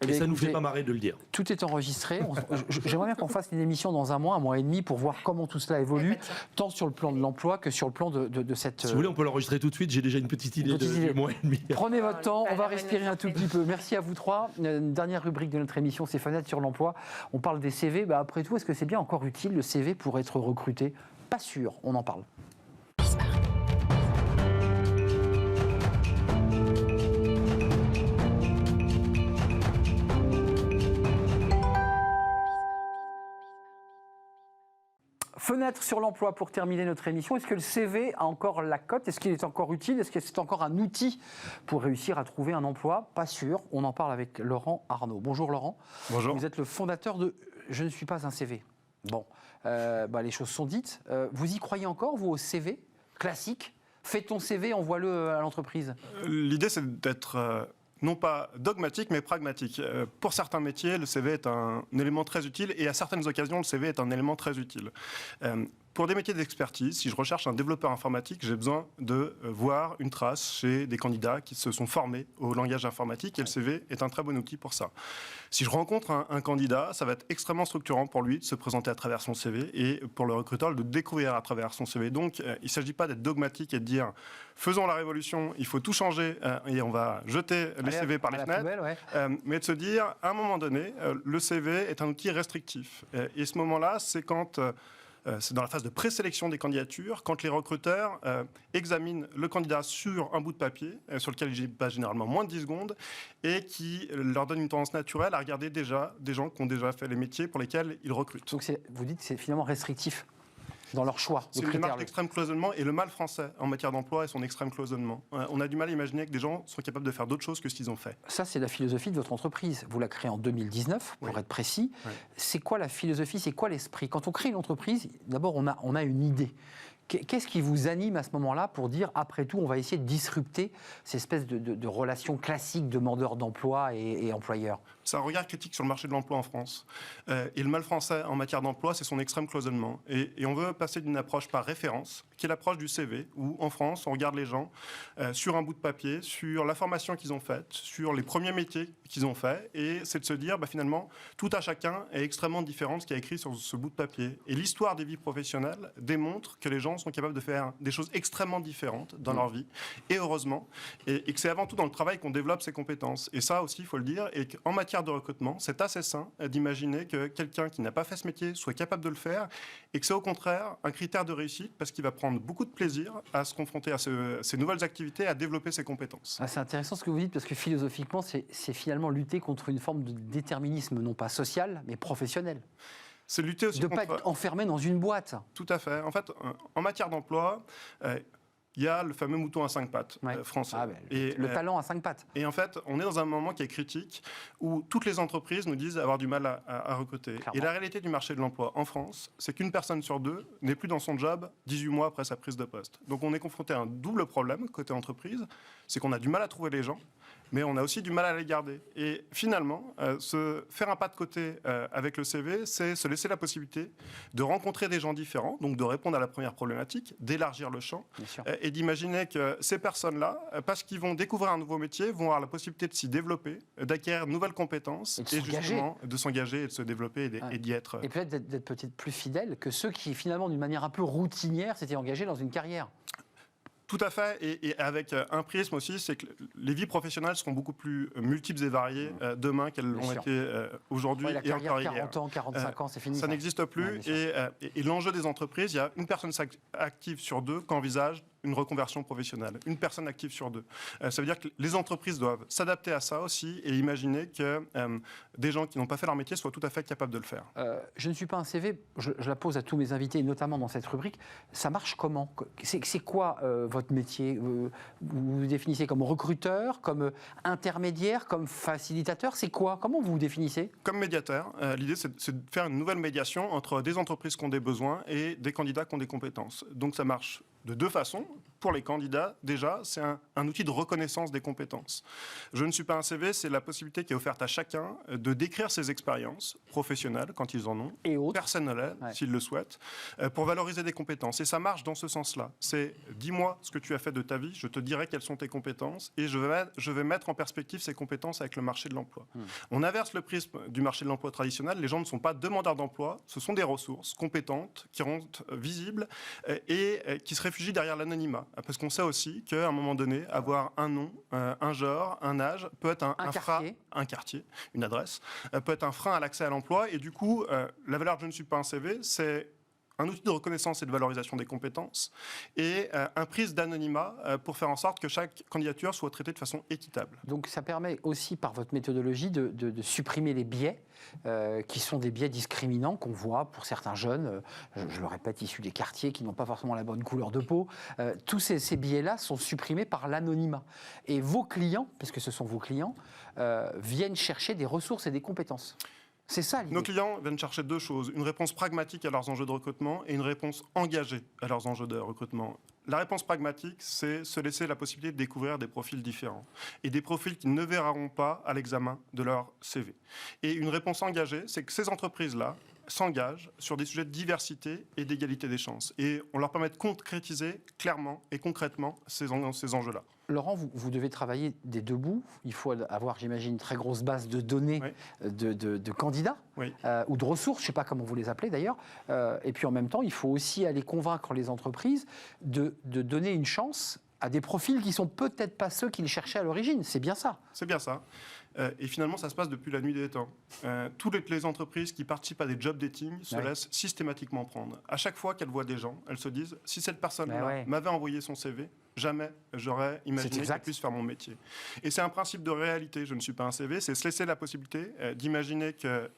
Et ça nous fait pas marrer de le dire. Tout est enregistré. J'aimerais bien qu'on fasse une émission dans un mois et demi pour voir comment tout cela évolue, tant sur le plan de l'emploi que sur le plan de cette... Si vous voulez, on peut l'enregistrer tout de suite, j'ai déjà une petite idée de mois et demi. Prenez votre temps, on va respirer un tout petit peu. Merci à vous trois. Une dernière rubrique de notre émission, c'est Fenêtre sur l'emploi. On parle des CV. Après tout, est-ce est-ce que c'est bien encore utile le CV pour être recruté? Pas sûr, on en parle. Fenêtre sur l'emploi pour terminer notre émission. Est-ce que le CV a encore la cote? Est-ce qu'il est encore utile? Est-ce que c'est encore un outil pour réussir à trouver un emploi? Pas sûr. On en parle avec Laurent Arnaud. Bonjour Laurent. Bonjour. Vous êtes le fondateur de Je ne suis pas un CV. Bon, les choses sont dites. Vous y croyez encore, vous, au CV classique? Fais ton CV, envoie-le à l'entreprise. L'idée, c'est d'être non pas dogmatique, mais pragmatique. Pour certains métiers, le CV est un élément très utile et à certaines occasions, le CV est un élément très utile. Pour des métiers d'expertise, si je recherche un développeur informatique, j'ai besoin de voir une trace chez des candidats qui se sont formés au langage informatique et le CV est un très bon outil pour ça. Si je rencontre un candidat, ça va être extrêmement structurant pour lui de se présenter à travers son CV et pour le recruteur de découvrir à travers son CV. Donc, il ne s'agit pas d'être dogmatique et de dire faisons la révolution, il faut tout changer et on va jeter les CV par les fenêtres, poubelle, ouais. mais de se dire à un moment donné, le CV est un outil restrictif. Et ce moment-là, c'est quand... c'est dans la phase de présélection des candidatures, quand les recruteurs examinent le candidat sur un bout de papier, sur lequel il passe généralement moins de 10 secondes, et qui leur donne une tendance naturelle à regarder déjà des gens qui ont déjà fait les métiers pour lesquels ils recrutent. Donc vous dites que c'est finalement restrictif dans leur choix de C'est une critères. démarche d'extrême cloisonnement et le mal français en matière d'emploi est son extrême cloisonnement. On a du mal à imaginer que des gens sont capables de faire d'autres choses que ce qu'ils ont fait. Ça, c'est la philosophie de votre entreprise. Vous la créez en 2019, pour être précis. Oui. C'est quoi la philosophie? C'est quoi l'esprit? Quand on crée une entreprise, d'abord, on a une idée. Qu'est-ce qui vous anime à ce moment-là pour dire, après tout, on va essayer de disrupter ces espèces de relations classiques demandeurs d'emploi et employeurs? C'est un regard critique sur le marché de l'emploi en France. Et le mal français en matière d'emploi, c'est son extrême cloisonnement. Et on veut passer d'une approche par référence, qui est l'approche du CV, où en France, on regarde les gens sur un bout de papier, sur la formation qu'ils ont faite, sur les premiers métiers qu'ils ont faits, et c'est de se dire, finalement, tout à chacun est extrêmement différent de ce qui est écrit sur ce bout de papier. Et l'histoire des vies professionnelles démontre que les gens sont capables de faire des choses extrêmement différentes dans leur vie, et heureusement, et que c'est avant tout dans le travail qu'on développe ses compétences. Et ça aussi, il faut le dire, et qu'en matière de recrutement, c'est assez sain d'imaginer que quelqu'un qui n'a pas fait ce métier soit capable de le faire, et que c'est au contraire un critère de réussite, parce qu'il va prendre beaucoup de plaisir à se confronter à ces nouvelles activités, à développer ses compétences. C'est intéressant ce que vous dites, parce que philosophiquement, c'est finalement lutter contre une forme de déterminisme, non pas social, mais professionnel. C'est lutter aussi de ne pas être enfermé dans une boîte. Tout à fait. En fait, en matière d'emploi, il y a le fameux mouton à 5 pattes français. Le talent à 5 pattes. Et en fait, on est dans un moment qui est critique, où toutes les entreprises nous disent avoir du mal à recruter. Clairement. Et la réalité du marché de l'emploi en France, c'est qu'une personne sur deux n'est plus dans son job 18 mois après sa prise de poste. Donc on est confronté à un double problème côté entreprise, c'est qu'on a du mal à trouver les gens, mais on a aussi du mal à les garder. Et finalement, se faire un pas de côté avec le CV, c'est se laisser la possibilité de rencontrer des gens différents, donc de répondre à la première problématique, d'élargir le champ, et d'imaginer que ces personnes-là, parce qu'ils vont découvrir un nouveau métier, vont avoir la possibilité de s'y développer, d'acquérir de nouvelles compétences, et justement de s'engager et de se développer et d'y être. Et peut-être d'être peut-être plus fidèle que ceux qui, finalement, d'une manière un peu routinière, s'étaient engagés dans une carrière. Tout à fait, et avec un prisme aussi, c'est que les vies professionnelles seront beaucoup plus multiples et variées demain qu'elles l'ont été aujourd'hui et encore hier. 40 ans, 45 ans, c'est fini. Ça n'existe plus, et l'enjeu des entreprises, il y a une personne active sur deux qui envisage une reconversion professionnelle, une personne active sur deux. Ça veut dire que les entreprises doivent s'adapter à ça aussi et imaginer que des gens qui n'ont pas fait leur métier soient tout à fait capables de le faire. Je ne suis pas un CV, je la pose à tous mes invités, notamment dans cette rubrique. Ça marche comment? C'est quoi votre métier? Vous vous définissez comme recruteur, comme intermédiaire, comme facilitateur? C'est quoi? Comment vous vous définissez? Comme médiateur, l'idée c'est de faire une nouvelle médiation entre des entreprises qui ont des besoins et des candidats qui ont des compétences. Donc ça marche de deux façons. Pour les candidats, déjà, c'est un outil de reconnaissance des compétences. Je ne suis pas un CV, c'est la possibilité qui est offerte à chacun de décrire ses expériences professionnelles, quand ils en ont, et autres, personnelles, s'ils le souhaitent, pour valoriser des compétences. Et ça marche dans ce sens-là. C'est dis-moi ce que tu as fait de ta vie, je te dirai quelles sont tes compétences, et je vais mettre en perspective ces compétences avec le marché de l'emploi. On inverse le prisme du marché de l'emploi traditionnel. Les gens ne sont pas demandeurs d'emploi, ce sont des ressources compétentes qui rendent visibles et qui se réfugient derrière l'anonymat. parce qu'on sait aussi qu'à un moment donné, avoir un nom, un genre, un âge peut être un quartier, une adresse, peut être un frein à l'accès à l'emploi. Et du coup, la valeur de Je ne suis pas un CV, c'est un outil de reconnaissance et de valorisation des compétences et un prise d'anonymat pour faire en sorte que chaque candidature soit traitée de façon équitable. Donc ça permet aussi, par votre méthodologie, de supprimer les biais, qui sont des biais discriminants qu'on voit pour certains jeunes, je le répète, issus des quartiers, qui n'ont pas forcément la bonne couleur de peau. Tous ces biais-là sont supprimés par l'anonymat. Et vos clients, parce que ce sont vos clients, viennent chercher des ressources et des compétences. C'est ça l'idée. Nos clients viennent chercher deux choses, une réponse pragmatique à leurs enjeux de recrutement et une réponse engagée à leurs enjeux de recrutement. La réponse pragmatique, c'est se laisser la possibilité de découvrir des profils différents et des profils qu'ils ne verront pas à l'examen de leur CV. Et une réponse engagée, c'est que ces entreprises-là s'engagent sur des sujets de diversité et d'égalité des chances. Et on leur permet de concrétiser clairement et concrètement ces enjeux-là. Laurent, vous devez travailler des deux bouts. Il faut avoir, j'imagine, une très grosse base de données de candidats ou de ressources, je ne sais pas comment vous les appelez d'ailleurs. Et puis en même temps, il faut aussi aller convaincre les entreprises de donner une chance à des profils qui ne sont peut-être pas ceux qu'ils cherchaient à l'origine. C'est bien ça. C'est bien ça. Et finalement, ça se passe depuis la nuit des temps. Toutes les entreprises qui participent à des job dating se laissent systématiquement prendre. À chaque fois qu'elles voient des gens, elles se disent, si cette personne-là m'avait envoyé son CV, jamais j'aurais imaginé qu'elle puisse faire mon métier. Et c'est un principe de réalité, je ne suis pas un CV, c'est se laisser la possibilité d'imaginer que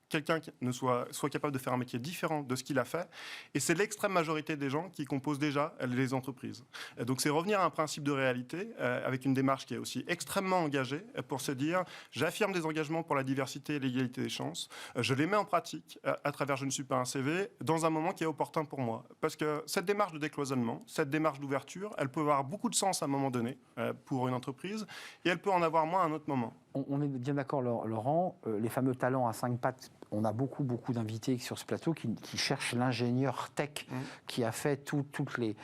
quelqu'un soit capable de faire un métier différent de ce qu'il a fait. Et c'est l'extrême majorité des gens qui composent déjà les entreprises. Donc c'est revenir à un principe de réalité avec une démarche qui est aussi extrêmement engagée pour se dire j'affirme des engagements pour la diversité et l'égalité des chances. Je les mets en pratique à travers Je ne suis pas un CV dans un moment qui est opportun pour moi. Parce que cette démarche de décloisonnement, cette démarche d'ouverture, elle peut avoir beaucoup de sens à un moment donné pour une entreprise et elle peut en avoir moins à un autre moment. On est bien d'accord, Laurent, les fameux talents à 5 pattes, on a beaucoup d'invités sur ce plateau qui cherchent l'ingénieur tech qui a fait tous les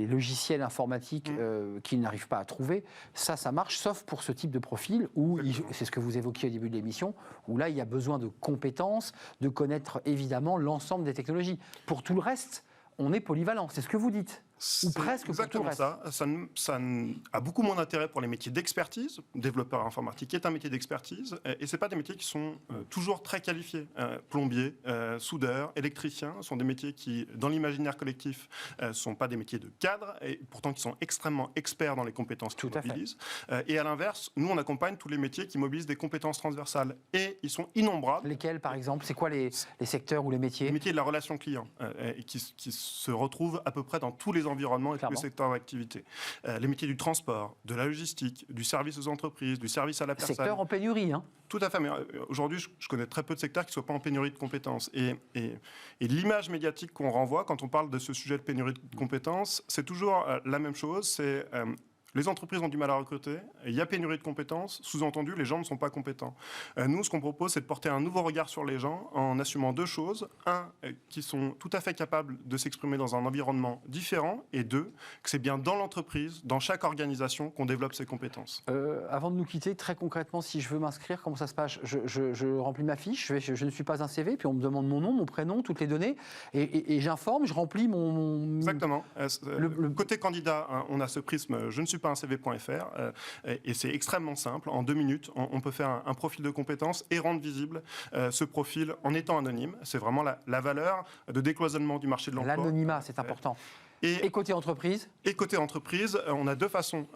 logiciels informatiques qu'ils n'arrivent pas à trouver. Ça marche, sauf pour ce type de profil où, c'est ce que vous évoquiez au début de l'émission, où là, il y a besoin de compétences, de connaître évidemment l'ensemble des technologies. Pour tout le reste, on est polyvalent, c'est ce que vous dites. Ou presque pour tout le reste. Ça a beaucoup moins d'intérêt pour les métiers d'expertise. Développeur informatique est un métier d'expertise et ce pas des métiers qui sont toujours très qualifiés. Plombier, soudeur, électricien sont des métiers qui, dans l'imaginaire collectif, ne sont pas des métiers de cadre et pourtant qui sont extrêmement experts dans les compétences qu'ils mobilisent. Et à l'inverse, nous, on accompagne tous les métiers qui mobilisent des compétences transversales et ils sont innombrables. Lesquels, par exemple? C'est quoi les secteurs ou les métiers? Les métiers de la relation client qui se retrouvent à peu près dans tous les environnements et tous les secteurs d'activité. Les métiers du transport, de la logistique, du service aux entreprises, du service à la personne. Secteur en pénurie, hein? Tout à fait, mais aujourd'hui, je connais très peu de secteurs qui ne soient pas en pénurie de compétences. Et l'image médiatique qu'on renvoie quand on parle de ce sujet de pénurie de compétences, c'est toujours la même chose, c'est... les entreprises ont du mal à recruter, il y a pénurie de compétences, sous-entendu, les gens ne sont pas compétents. Nous, ce qu'on propose, c'est de porter un nouveau regard sur les gens en assumant deux choses. Un, qui sont tout à fait capables de s'exprimer dans un environnement différent, et deux, que c'est bien dans l'entreprise, dans chaque organisation, qu'on développe ces compétences. Avant de nous quitter, très concrètement, si je veux m'inscrire, comment ça se passe? Je remplis ma fiche, je ne suis pas un CV, puis on me demande mon nom, mon prénom, toutes les données, et j'informe, je remplis mon... Exactement. Côté candidat, on a ce prisme « Je ne suis pas un CV.fr et c'est extrêmement simple. En 2 minutes, on peut faire un profil de compétences et rendre visible ce profil en étant anonyme. C'est vraiment la valeur de décloisonnement du marché de l'emploi. L'anonymat, c'est important. Et côté entreprise? Et côté entreprise, on a deux façons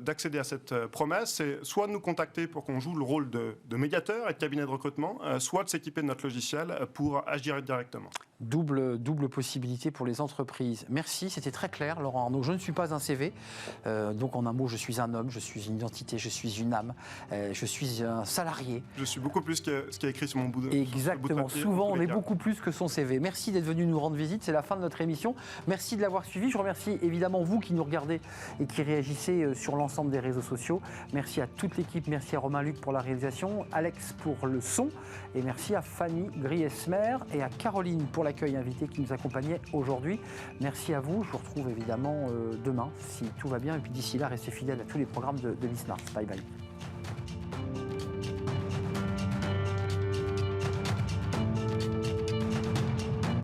d'accéder à cette promesse. C'est soit de nous contacter pour qu'on joue le rôle de médiateur et de cabinet de recrutement, soit de s'équiper de notre logiciel pour agir directement. Double possibilité pour les entreprises. Merci, c'était très clair, Laurent Arnault. Je ne suis pas un CV. Donc en un mot, je suis un homme, je suis une identité, je suis une âme, je suis un salarié. Je suis beaucoup plus que ce qui est écrit sur mon bout de Exactement. Bout de papier, souvent on est beaucoup plus que son CV. Merci d'être venu nous rendre visite, c'est la fin de notre émission. Merci de l'avoir suivi. Je remercie évidemment vous qui nous regardez et qui réagissez sur l'ensemble des réseaux sociaux. Merci à toute l'équipe, merci à Romain Luc pour la réalisation, Alex pour le son et merci à Fanny Griesmer et à Caroline pour l'accueil invité qui nous accompagnait aujourd'hui. Merci à vous, je vous retrouve évidemment demain si tout va bien et puis d'ici là restez fidèles à tous les programmes de l'ISMART. Bye bye.